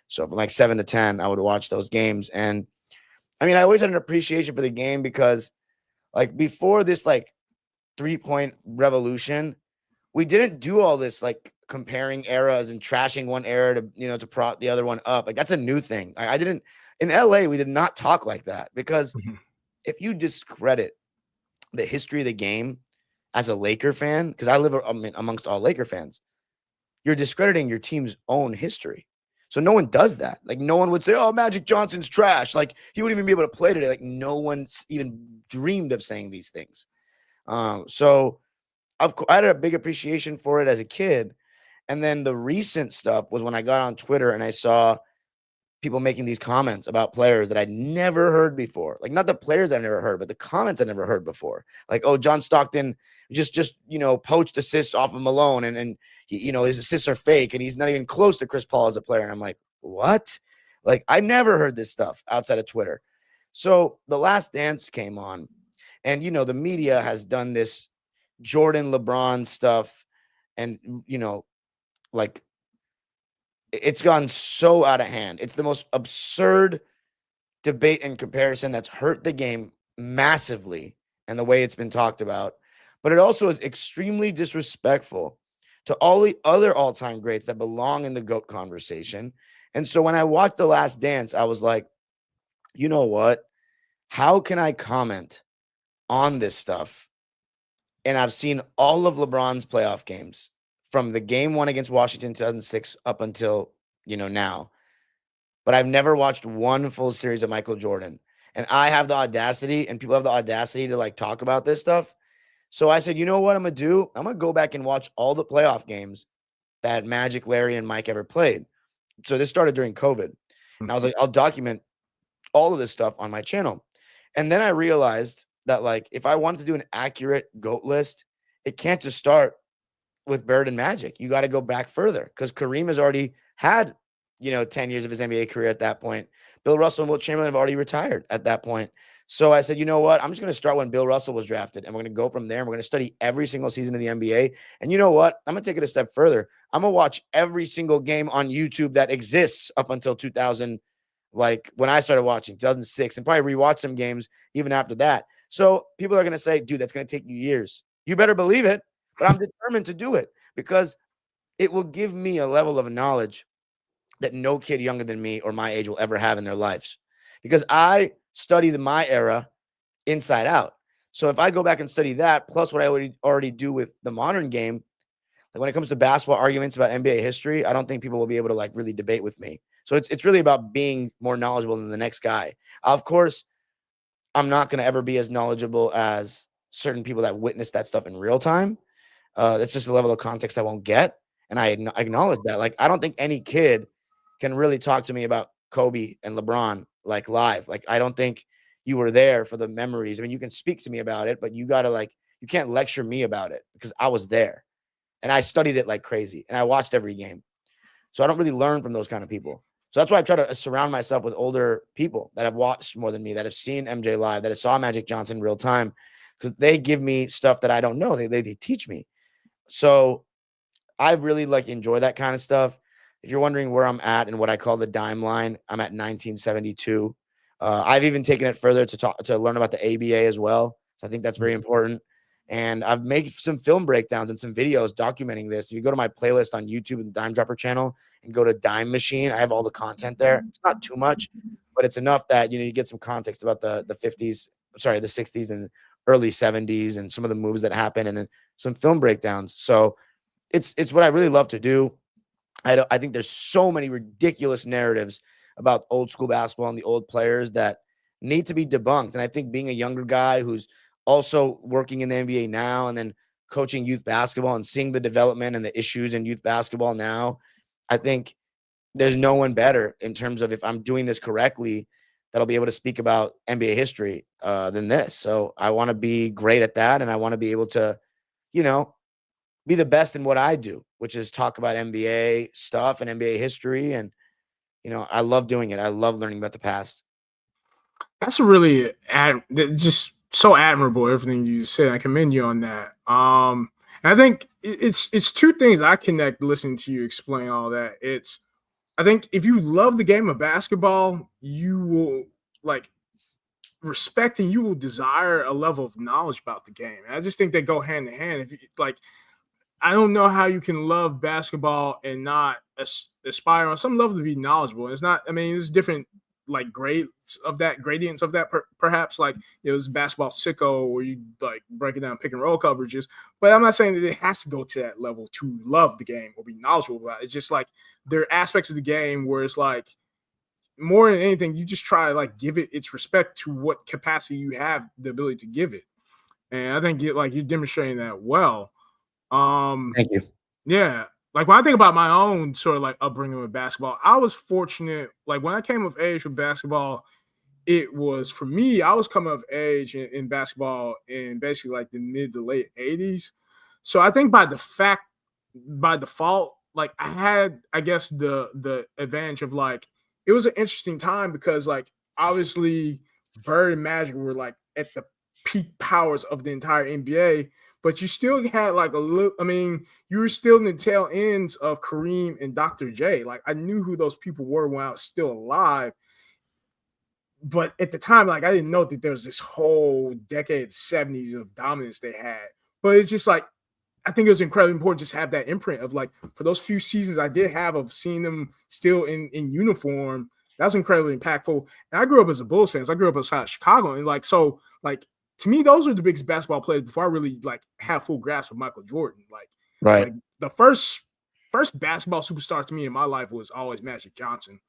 So from like 7 to 10, I would watch those games. And I always had an appreciation for the game because like before this like 3-point revolution, we didn't do all this like comparing eras and trashing one era to prop the other one up. Like that's a new thing. I didn't in LA, we did not talk like that because if you discredit the history of the game as a Laker fan, because I live amongst all Laker fans, you're discrediting your team's own history. So no one does that. Like no one would say, "Oh, Magic Johnson's trash." Like he wouldn't even be able to play today. Like no one's even dreamed of saying these things. So I had a big appreciation for it as a kid. And then the recent stuff was when I got on Twitter and I saw people making these comments about players that I'd never heard before. Like not the players I've never heard, but the comments I never heard before. Like, "Oh, John Stockton just poached assists off of Malone and he, his assists are fake and he's not even close to Chris Paul as a player." And I'm like, "What?" Like I never heard this stuff outside of Twitter. So The Last Dance came on and the media has done this Jordan LeBron stuff and like it's gone so out of hand. It's the most absurd debate and comparison that's hurt the game massively and the way it's been talked about. But it also is extremely disrespectful to all the other all-time greats that belong in the GOAT conversation. And so when I watched The Last Dance, I was like, you know what? How can I comment on this stuff? And I've seen all of LeBron's playoff games from the game one against Washington 2006 up until, now. But I've never watched one full series of Michael Jordan. And I have the audacity, and people have the audacity to like talk about this stuff. So I said, you know what I'm going to do? I'm going to go back and watch all the playoff games that Magic, Larry, and Mike ever played. So this started during COVID. And I was like, I'll document all of this stuff on my channel. And then I realized that like if I wanted to do an accurate GOAT list, it can't just start with Bird and Magic. You got to go back further because Kareem has already had, 10 years of his NBA career at that point. Bill Russell and Wilt Chamberlain have already retired at that point. So I said, you know what? I'm just going to start when Bill Russell was drafted, and we're going to go from there. And we're going to study every single season of the NBA. And you know what? I'm going to take it a step further. I'm going to watch every single game on YouTube that exists up until 2000, like when I started watching 2006, and probably rewatch some games even after that. So people are going to say, dude, that's going to take you years. You better believe it. But I'm determined to do it because it will give me a level of knowledge that no kid younger than me or my age will ever have in their lives. Because I study my era inside out. So if I go back and study that, plus what I already do with the modern game, like when it comes to basketball arguments about NBA history, I don't think people will be able to like really debate with me. So it's really about being more knowledgeable than the next guy. Of course, I'm not going to ever be as knowledgeable as certain people that witness that stuff in real time. That's just a level of context I won't get. And I acknowledge that. Like, I don't think any kid can really talk to me about Kobe and LeBron like live. Like, I don't think you were there for the memories. I mean, you can speak to me about it, but you got to like, you can't lecture me about it because I was there and I studied it like crazy and I watched every game. So I don't really learn from those kind of people. So that's why I try to surround myself with older people that have watched more than me, that have seen MJ live, that have saw Magic Johnson in real time, because they give me stuff that I don't know. They teach me. So I really like enjoy that kind of stuff. If you're wondering where I'm at and what I call the dime line, I'm at 1972. I've even taken it further to learn about the ABA as well. So I think that's very important. And I've made some film breakdowns and some videos documenting this. If you go to my playlist on YouTube and Dime Dropper channel and go to Dime Machine, I have all the content there. It's not too much, but it's enough that you get some context about the 50s, sorry, the 60s and early 70s and some of the moves that happen and then some film breakdowns. So it's what I really love to do. I think there's so many ridiculous narratives about old school basketball and the old players that need to be debunked. And I think being a younger guy who's also working in the NBA now and then coaching youth basketball and seeing the development and the issues in youth basketball now, I think there's no one better in terms of if I'm doing this correctly that'll be able to speak about NBA history than this. So I want to be great at that. And I want to be able to, be the best in what I do, which is talk about NBA stuff and NBA history. And, I love doing it. I love learning about the past. That's really just so admirable, everything you said. I commend you on that. And I think it's two things I connect listening to you explain all that. I think if you love the game of basketball, you will like respect and you will desire a level of knowledge about the game. And I just think they go hand in hand. If you like, I don't know how you can love basketball and not aspire on some level to be knowledgeable. It's not. I mean, there's different like gradients of that. Perhaps like it's basketball sicko where you like breaking down pick and roll coverages. But I'm not saying that it has to go to that level to love the game or be knowledgeable about it. It's just like there are aspects of the game where it's like more than anything, you just try to like give it its respect to what capacity you have the ability to give it. And I think you're demonstrating that well. Thank you. Yeah. Like when I think about my own sort of like upbringing with basketball, I was fortunate. Like when I came of age with basketball, it was for me, I was coming of age in basketball in basically like the mid to late 80s. So I think by default, like I had, I guess the advantage of like it was an interesting time because like obviously Bird and Magic were like at the peak powers of the entire NBA, but you still had like a little. I mean, you were still in the tail ends of Kareem and Dr. J. Like I knew who those people were when I was still alive. but at the time, like I didn't know that there was this whole decade, 70s of dominance they had. But it's just like I think it was incredibly important just to have that imprint of like for those few seasons I did have of seeing them still in uniform. That was incredibly impactful. And I grew up as a Bulls fan. So I grew up outside of Chicago, and like so, like to me, those were the biggest basketball players before I really like have full grasp of Michael Jordan. Right. Like the first basketball superstar to me in my life was always Magic Johnson,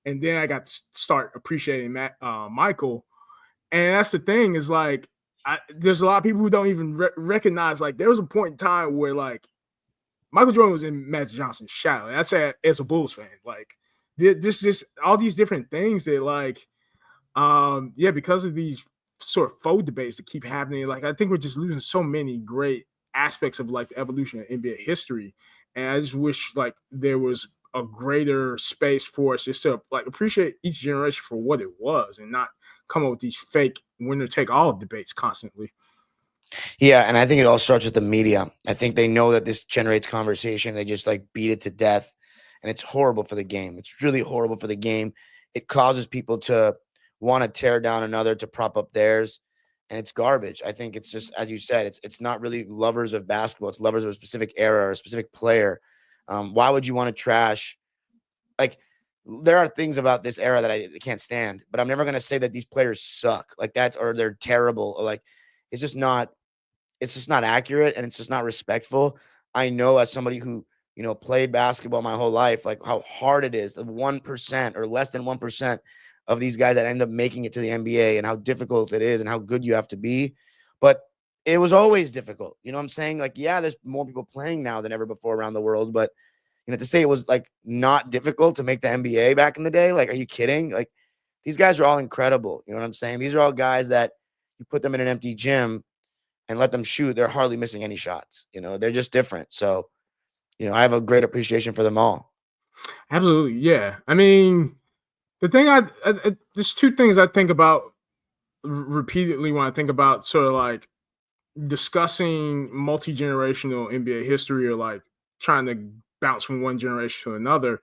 and then I got to start appreciating Michael. And that's the thing is like there's a lot of people who don't even recognize like there was a point in time where like Michael Jordan was in Magic Johnson's shadow. That's as a Bulls fan. Like this just all these different things that like yeah, because of these sort of faux debates that keep happening, like I think we're just losing so many great aspects of like the evolution of NBA history. And I just wish like there was a greater space for us just to like appreciate each generation for what it was and not come up with these fake winner take all debates constantly. Yeah, and I think it all starts with the media. I think they know that this generates conversation. They just like beat it to death, and it's horrible for the game. It's really horrible for the game. It causes people to want to tear down another to prop up theirs, and it's garbage. I think it's just as you said, it's not really lovers of basketball. It's lovers of a specific era or a specific player. Why would you want to trash? Like, there are things about this era that I can't stand, but I'm never gonna say that these players suck. Like that's or they're terrible. Or like it's just not accurate and it's just not respectful. I know as somebody who, played basketball my whole life, like how hard it is, the 1% or less than 1% of these guys that end up making it to the NBA and how difficult it is and how good you have to be. But it was always difficult. You know what I'm saying? Like, yeah, there's more people playing now than ever before around the world, but to say it was like not difficult to make the NBA back in the day, like, are you kidding? Like, these guys are all incredible. You know what I'm saying? These are all guys that you put them in an empty gym and let them shoot, they're hardly missing any shots. They're just different. So, I have a great appreciation for them all. Absolutely, yeah. I mean, the thing there's two things I think about repeatedly when I think about sort of like discussing multi-generational NBA history or like trying to bounce from one generation to another.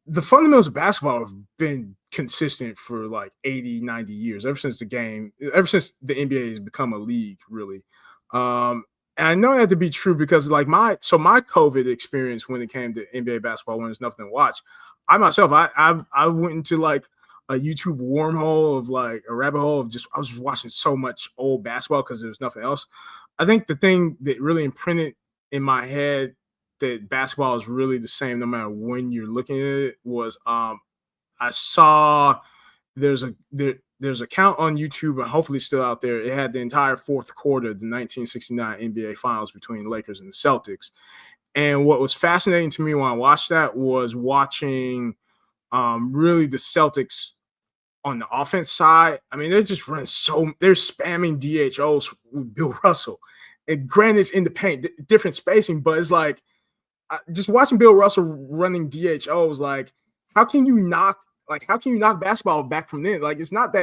The fundamentals of basketball have been consistent for like 80, 90 years, ever since the NBA has become a league, really. And I know that to be true because like my COVID experience when it came to NBA basketball when there's nothing to watch, I myself, I went into like a YouTube wormhole of like a rabbit hole of just I was just watching so much old basketball because there was nothing else. I think the thing that really imprinted in my head that basketball is really the same no matter when you're looking at it was I saw there's a count on YouTube and hopefully still out there. It had the entire fourth quarter of the 1969 NBA Finals between the Lakers and the Celtics. And what was fascinating to me when I watched that was watching really the Celtics on the offense side. I mean, they're just running they're spamming DHOs with Bill Russell. And granted, it's in the paint, different spacing, but it's like just watching Bill Russell running DHOs. Like, how can you knock basketball back from then? Like, it's not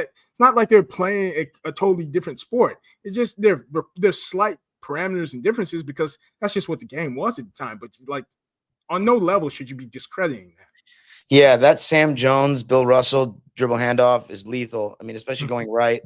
like they're playing a totally different sport. It's just there's slight parameters and differences because that's just what the game was at the time. But like, on no level should you be discrediting that. Yeah, that Sam Jones, Bill Russell dribble handoff is lethal. I mean, especially going right.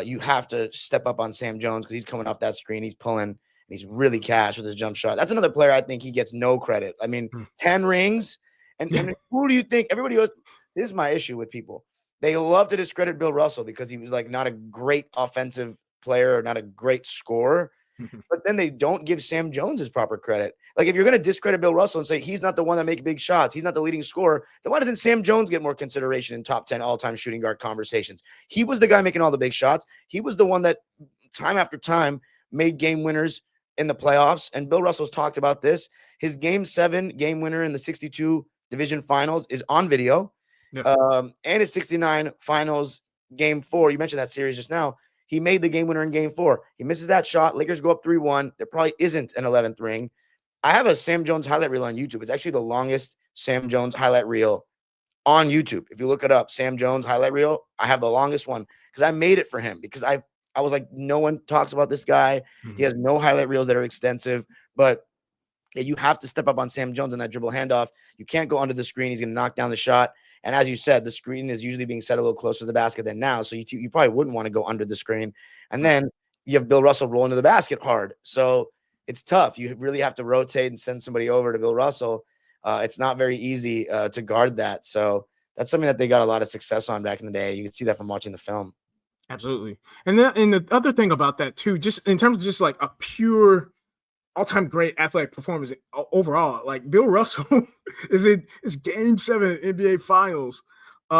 You have to step up on Sam Jones because he's coming off that screen. He's pulling and he's really cash with his jump shot. That's another player I think he gets no credit. I mean, 10 rings. And who do you think? Everybody goes, this is my issue with people. They love to discredit Bill Russell because he was like not a great offensive player or not a great scorer. But then they don't give Sam Jones his proper credit. Like, if you're going to discredit Bill Russell and say he's not the one that makes big shots, he's not the leading scorer, then why doesn't Sam Jones get more consideration in top 10 all-time shooting guard conversations? He was the guy making all the big shots. He was the one that time after time made game winners in the playoffs. And Bill Russell's talked about this. His game 7 game winner in the 62 division finals is on video. Yeah. And his 69 finals game 4, you mentioned that series just now. He made the game winner in game 4. He misses that shot. Lakers go up 3-1. There probably isn't an 11th ring. I have a Sam Jones highlight reel on YouTube. It's actually the longest Sam Jones highlight reel on YouTube. If you look it up, Sam Jones highlight reel, I have the longest one because I made it for him because I was like, no one talks about this guy. He has no highlight reels that are extensive, but you have to step up on Sam Jones on that dribble handoff. You can't go under the screen. He's going to knock down the shot. And as you said, the screen is usually being set a little closer to the basket than now. So you probably wouldn't want to go under the screen. And then you have Bill Russell rolling to the basket hard. So it's tough. You really have to rotate and send somebody over to Bill Russell. It's not very easy to guard that. So that's something that they got a lot of success on back in the day. You can see that from watching the film. Absolutely. And the other thing about that too, just in terms of just like a pure all-time great athletic performance overall, like Bill Russell is in his game 7 NBA finals.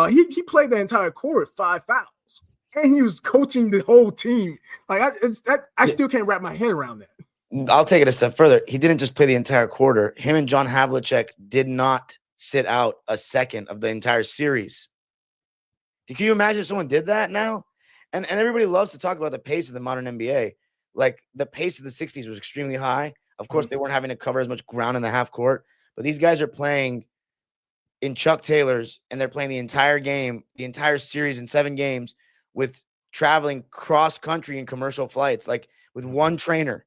He played the entire court, 5 fouls, and he was coaching the whole team. Like I still can't wrap my head around that. I'll take it a step further. He didn't just play the entire quarter. Him and John Havlicek did not sit out a second of the entire series. Can you imagine if someone did that now? And everybody loves to talk about the pace of the modern NBA. Like the pace of the 60s was extremely high. Of course, they weren't having to cover as much ground in the half court, but these guys are playing in Chuck Taylors, and they're playing the entire game, the entire series in 7 games with traveling cross country in commercial flights, like with one trainer.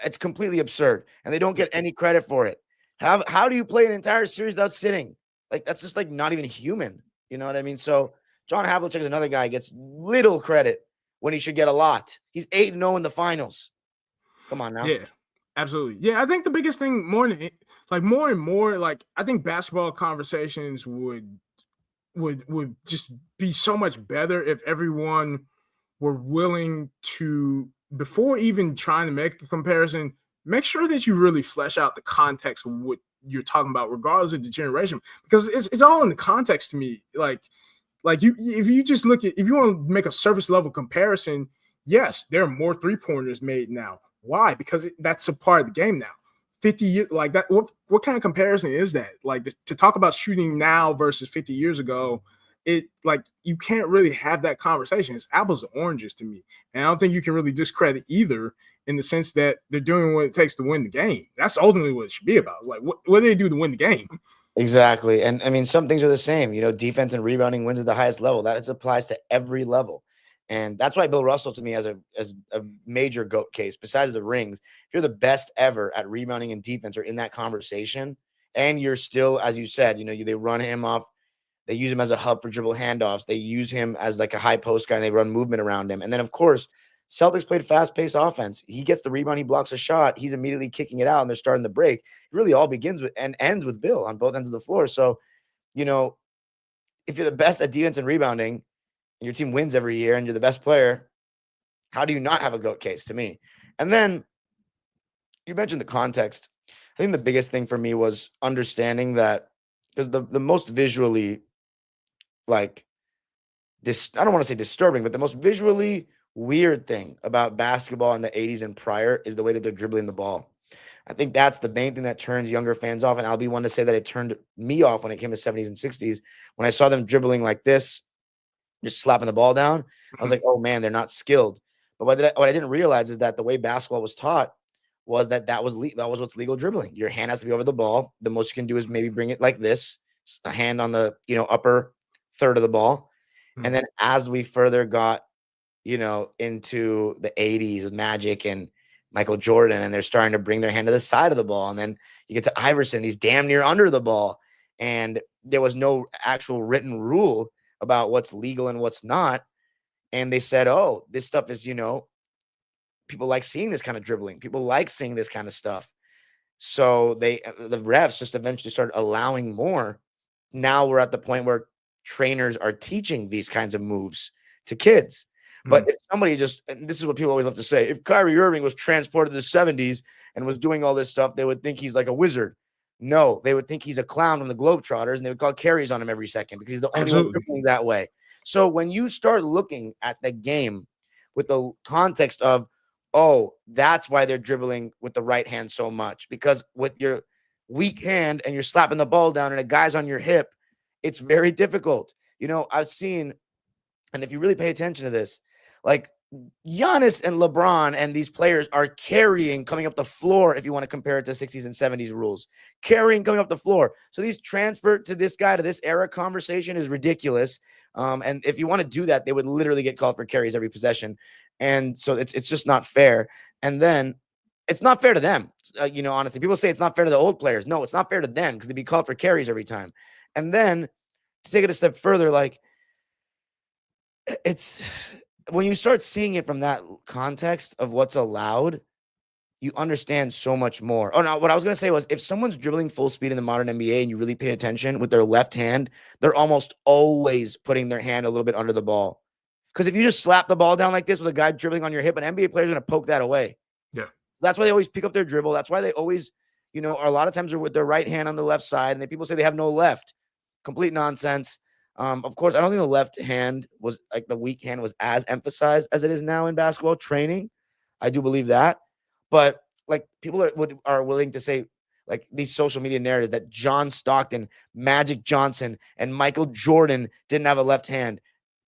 It's completely absurd, and they don't get any credit for it. How do you play an entire series without sitting? Like that's just like not even human. You know what I mean? So John Havlicek is another guy who gets little credit when he should get a lot. He's 8-0 in the finals. Come on now. Yeah, absolutely. Yeah, I think the biggest thing more and more, like I think basketball conversations would just be so much better if everyone were willing to, before even trying to make a comparison, make sure that you really flesh out the context of what you're talking about, regardless of the generation, because it's all in the context to me. Like you, if you just look at, if you want to make a surface level comparison, yes, there are more 3-pointers made now. Why? Because that's a part of the game now. 50 years, like that. What kind of comparison is that? Like to talk about shooting now versus 50 years ago, it like you can't really have that conversation. It's apples and oranges to me, and I don't think you can really discredit either in the sense that they're doing what it takes to win the game. That's ultimately what it should be about. It's like what do they do to win the game? Exactly. And I mean, some things are the same. Defense and rebounding wins at the highest level. That applies to every level. And that's why Bill Russell, to me, as a major GOAT case, besides the rings, if you're the best ever at rebounding and defense or in that conversation, and you're still, as you said, they run him off. They use him as a hub for dribble handoffs. They use him as like a high post guy, and they run movement around him. And then, of course, Celtics played fast-paced offense. He gets the rebound, he blocks a shot, he's immediately kicking it out, and they're starting the break. It really all begins with and ends with Bill on both ends of the floor. So, if you're the best at defense and rebounding, and your team wins every year, and you're the best player, how do you not have a GOAT case to me? And then you mentioned the context. I think the biggest thing for me was understanding that, because the most visually, like, this, I don't want to say disturbing, but the most visually weird thing about basketball in the 80s and prior is the way that they're dribbling the ball. I think that's the main thing that turns younger fans off. And I'll be one to say that it turned me off when it came to 70s and 60s. When I saw them dribbling like this, just slapping the ball down, I was like, oh man, they're not skilled. But what I didn't realize is that the way basketball was taught was that was what's legal dribbling. Your hand has to be over the ball. The most you can do is maybe bring it like this, a hand on the upper third of the ball. And then as we further got into the 80s with Magic and Michael Jordan, and they're starting to bring their hand to the side of the ball. And then you get to Iverson, he's damn near under the ball. And there was no actual written rule about what's legal and what's not. And they said, oh, this stuff is, people like seeing this kind of dribbling. People like seeing this kind of stuff. So the refs just eventually started allowing more. Now we're at the point where trainers are teaching these kinds of moves to kids. But if somebody and this is what people always love to say, if Kyrie Irving was transported to the 70s and was doing all this stuff, they would think he's like a wizard. No, they would think he's a clown from the Globetrotters, and they would call carries on him every second because he's the only one dribbling that way. So when you start looking at the game with the context of, oh, that's why they're dribbling with the right hand so much, because with your weak hand and you're slapping the ball down and a guy's on your hip, it's very difficult. I've seen, and if you really pay attention to this, like Giannis and LeBron and these players are carrying coming up the floor, if you want to compare it to 60s and 70s rules, carrying coming up the floor. So these transfer to this guy to this era conversation is ridiculous. And if you want to do that, they would literally get called for carries every possession. And so it's just not fair. And then it's not fair to them. Honestly, people say it's not fair to the old players. No, it's not fair to them because they'd be called for carries every time. And then to take it a step further, like it's when you start seeing it from that context of what's allowed, you understand so much more. Oh no, what I was gonna say was if someone's dribbling full speed in the modern NBA and you really pay attention with their left hand, they're almost always putting their hand a little bit under the ball. Because if you just slap the ball down like this with a guy dribbling on your hip, an NBA player's gonna poke that away. Yeah. That's why they always pick up their dribble. That's why they always, are a lot of times they're with their right hand on the left side, and then people say they have no left. Complete nonsense. Of course, I don't think the left hand was like the weak hand was as emphasized as it is now in basketball training. I do believe that, but like people are willing to say like these social media narratives that John Stockton, Magic Johnson, and Michael Jordan didn't have a left hand.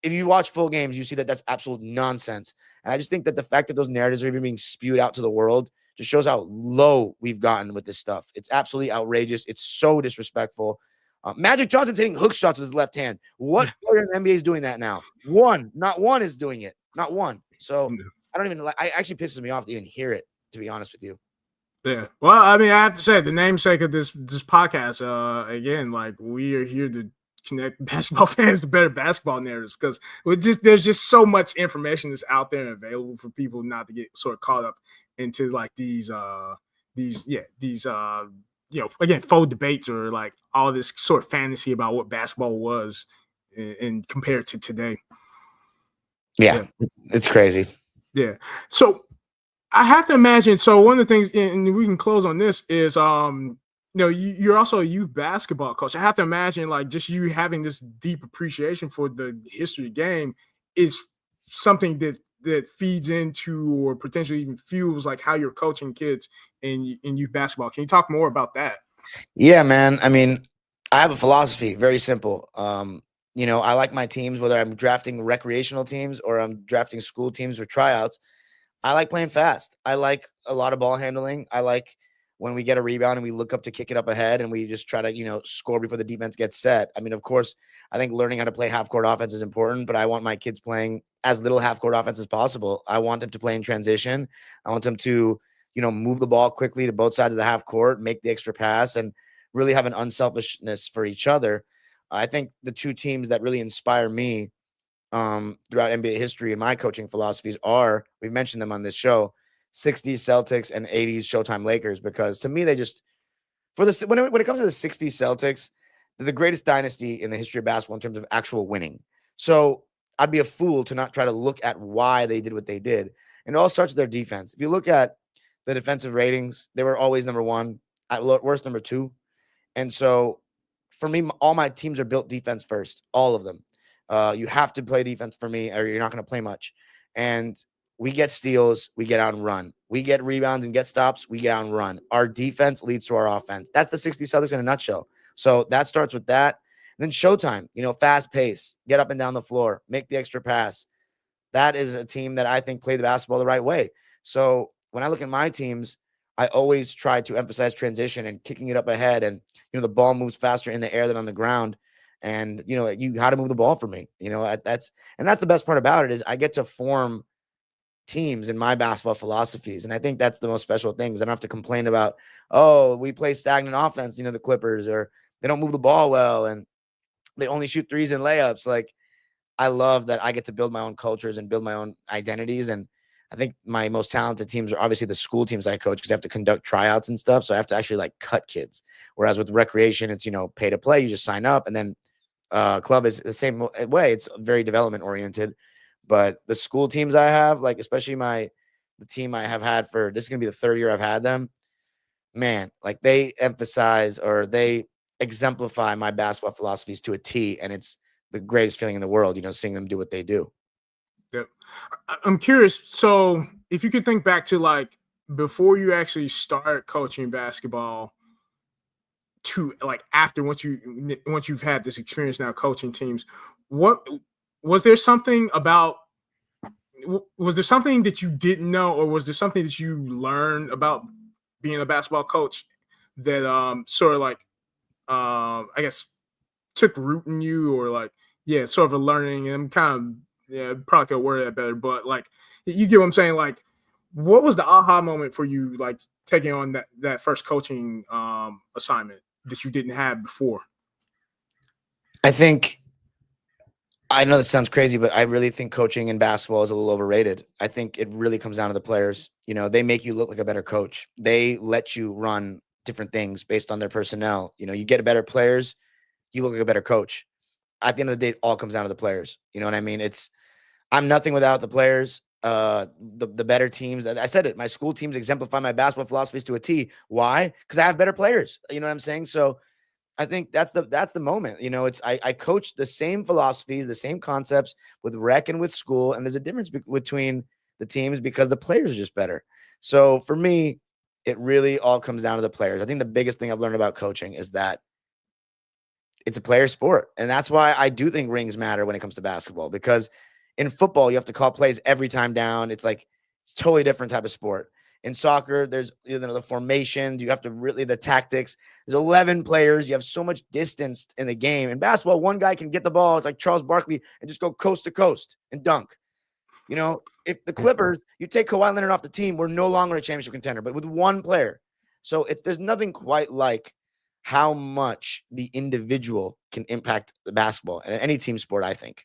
If you watch full games, you see that that's absolute nonsense. And I just think that the fact that those narratives are even being spewed out to the world just shows how low we've gotten with this stuff. It's absolutely outrageous. It's so disrespectful. Magic Johnson's hitting hook shots with his left hand. What player in the NBA is doing that now? Not one is doing it. Not one. So I don't even like. It actually pisses me off to even hear it, to be honest with you. Yeah. Well, I mean, I have to say the namesake of this podcast. Again, like we are here to connect basketball fans to better basketball narratives because there's just so much information that's out there and available for people not to get sort of caught up into like these again, faux debates or like all this sort of fantasy about what basketball was and compared to today. Yeah, it's crazy. Yeah. So I have to imagine. So one of the things, and we can close on this, is you're also a youth basketball coach. I have to imagine like just you having this deep appreciation for the history of the game is something that feeds into or potentially even fuels like how you're coaching kids in youth basketball. Can you talk more about that? Yeah, man. I mean, I have a philosophy, very simple. I like my teams, whether I'm drafting recreational teams or I'm drafting school teams or tryouts. I like playing fast. I like a lot of ball handling. I like when we get a rebound and we look up to kick it up ahead and we just try to, score before the defense gets set. I mean, of course, I think learning how to play half-court offense is important, but I want my kids playing as little half-court offense as possible. I want them to play in transition. I want them to, move the ball quickly to both sides of the half court, make the extra pass, and really have an unselfishness for each other. I think the two teams that really inspire me throughout NBA history and my coaching philosophies are, we've mentioned them on this show, 60s Celtics and 80s Showtime Lakers, because to me, they just, when it comes to the 60s Celtics, they're the greatest dynasty in the history of basketball in terms of actual winning. So I'd be a fool to not try to look at why they did what they did. And it all starts with their defense. If you look at the defensive ratings, they were always number one, at worst number two. And so for me, all my teams are built defense first, all of them. You have to play defense for me, or you're not going to play much. And we get steals, we get out and run. We get rebounds and get stops, we get out and run. Our defense leads to our offense. That's the 60 Celtics in a nutshell. So that starts with that. And then Showtime, fast pace, get up and down the floor, make the extra pass. That is a team that I think played the basketball the right way. So when I look at my teams, I always try to emphasize transition and kicking it up ahead. And, the ball moves faster in the air than on the ground. And, you how to move the ball for me, that's the best part about it is I get to form teams in my basketball philosophies. And I think that's the most special things. I don't have to complain about, oh, we play stagnant offense, the Clippers, or they don't move the ball well and they only shoot threes and layups. Like, I love that I get to build my own cultures and build my own identities. And I think my most talented teams are obviously the school teams I coach because I have to conduct tryouts and stuff. So I have to actually like cut kids. Whereas with recreation, it's, pay to play. You just sign up. And then club is the same way. It's very development oriented. But the school teams I have, like especially the team I have had for, this is going to be the third year I've had them, man, like they emphasize or they exemplify my basketball philosophies to a T. And it's the greatest feeling in the world, seeing them do what they do. Yep. I'm curious. So if you could think back to like before you actually start coaching basketball to like after once you've had this experience now coaching teams, what was there something that you didn't know, or was there something that you learned about being a basketball coach that sort of like I guess took root in you, or like sort of a learning? And I'm kind of probably could word that better, but like you get what I'm saying. Like, what was the aha moment for you, like taking on that first coaching assignment that you didn't have before? I think I know this sounds crazy, but I really think coaching in basketball is a little overrated. I think it really comes down to the players. They make you look like a better coach. They let you run different things based on their personnel. You get better players, you look like a better coach. At the end of the day, it all comes down to the players. You know what I mean? I'm nothing without the players. The better teams. I said it. My school teams exemplify my basketball philosophies to a T. Why? Because I have better players. You know what I'm saying? So I think that's the moment. I coach the same philosophies, the same concepts with rec and with school, and there's a difference between the teams because the players are just better. So for me, it really all comes down to the players. I think the biggest thing I've learned about coaching is that it's a player sport, and that's why I do think rings matter when it comes to basketball. Because in football, you have to call plays every time down. It's a totally different type of sport. In soccer, there's the formations. You have to really the tactics. There's 11 players. You have so much distance in the game. In basketball, one guy can get the ball like Charles Barkley and just go coast to coast and dunk. If the Clippers, you take Kawhi Leonard off the team, we're no longer a championship contender, but with one player. So there's nothing quite like how much the individual can impact the basketball and any team sport, I think.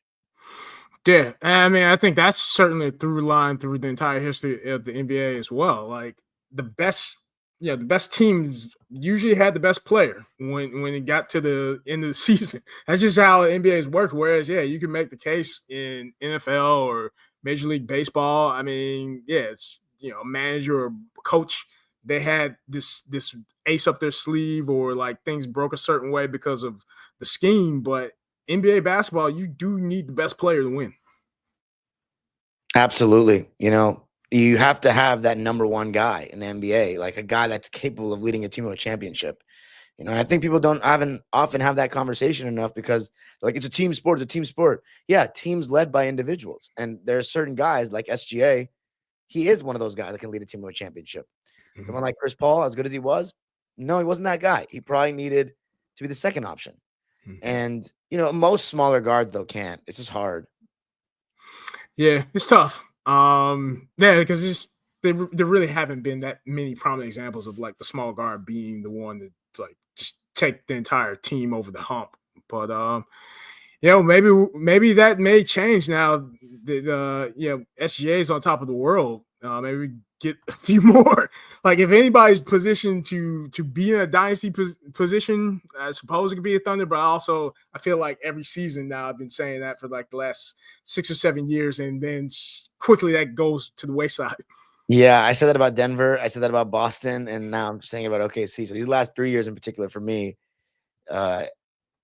Yeah, I mean, I think that's certainly a through line through the entire history of the NBA as well. Like the best teams usually had the best player when it got to the end of the season. That's just how the NBA has worked. Whereas, yeah, you can make the case in NFL or Major League Baseball. I mean, yeah, it's a manager or coach. They had this ace up their sleeve, or like things broke a certain way because of the scheme. But NBA basketball, you do need the best player to win. Absolutely. You have to have that number one guy in the NBA, like a guy that's capable of leading a team to a championship. And I think people don't often have that conversation enough because it's a team sport. It's a team sport. Yeah, teams led by individuals. And there are certain guys like SGA. He is one of those guys that can lead a team to a championship. Mm-hmm. Someone like Chris Paul, as good as he was, no, he wasn't that guy. He probably needed to be the second option. Mm-hmm. And, most smaller guards, though, can't. It's just hard. Yeah, it's tough. Yeah, because there really haven't been that many prominent examples of like the small guard being the one to like just take the entire team over the hump. But maybe that may change now that SGA is on top of the world. Maybe we get a few more. Like if anybody's positioned to be in a dynasty position, I suppose it could be a Thunder. But also, I feel like every season now I've been saying that for like the last 6 or 7 years, and then quickly that goes to the wayside. Yeah, I said that about Denver. I said that about Boston, and now I'm saying about OKC. So these last 3 years in particular for me,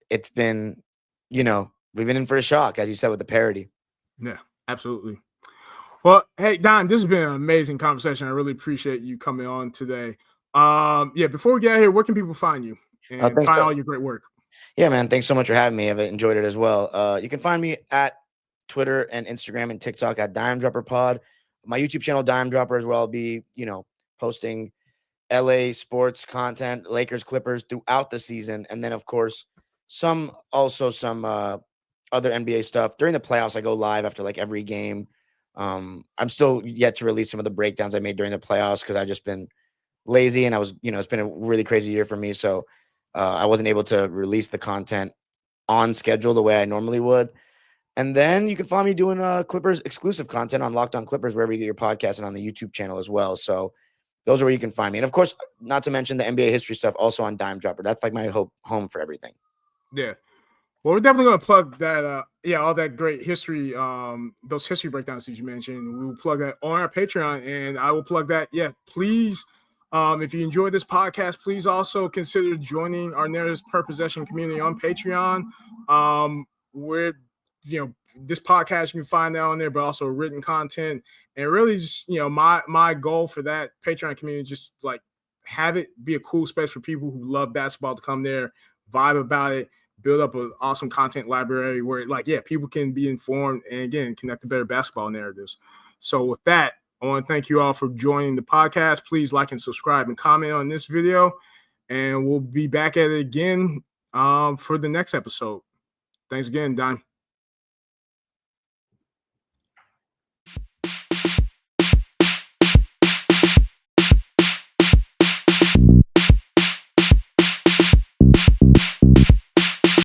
it's been, we've been in for a shock, as you said, with the parity. Yeah, absolutely. Well, hey, Don, this has been an amazing conversation. I really appreciate you coming on today. Before we get out of here, where can people find you and find all your great work? Yeah, man. Thanks so much for having me. I've enjoyed it as well. You can find me at Twitter and Instagram and TikTok at Dime Dropper Pod. My YouTube channel, Dime Dropper, as well. I'll be, posting LA sports content, Lakers, Clippers throughout the season. And then, of course, some other NBA stuff. During the playoffs, I go live after like every game. I'm still yet to release some of the breakdowns I made during the playoffs because I've just been lazy and I was, it's been a really crazy year for me. So I wasn't able to release the content on schedule the way I normally would. And then you can find me doing Clippers exclusive content on Locked On Clippers, wherever you get your podcast, and on the YouTube channel as well. So those are where you can find me. And of course, not to mention the NBA history stuff also on Dime Dropper. That's like my home for everything. Yeah. Well, we're definitely going to plug that, all that great history, those history breakdowns that you mentioned. We will plug that on our Patreon, and I will plug that. Yeah, please, if you enjoyed this podcast, please also consider joining our Narratives Per Possession community on Patreon. This podcast, you can find that on there, but also written content. And really just, my goal for that Patreon community is just like have it be a cool space for people who love basketball to come there, vibe about it, build up an awesome content library where people can be informed and again connect to better basketball narratives. So with that, I want to thank you all for joining the podcast. Please like and subscribe and comment on this video, and we'll be back at it again for the next episode. Thanks again, Don.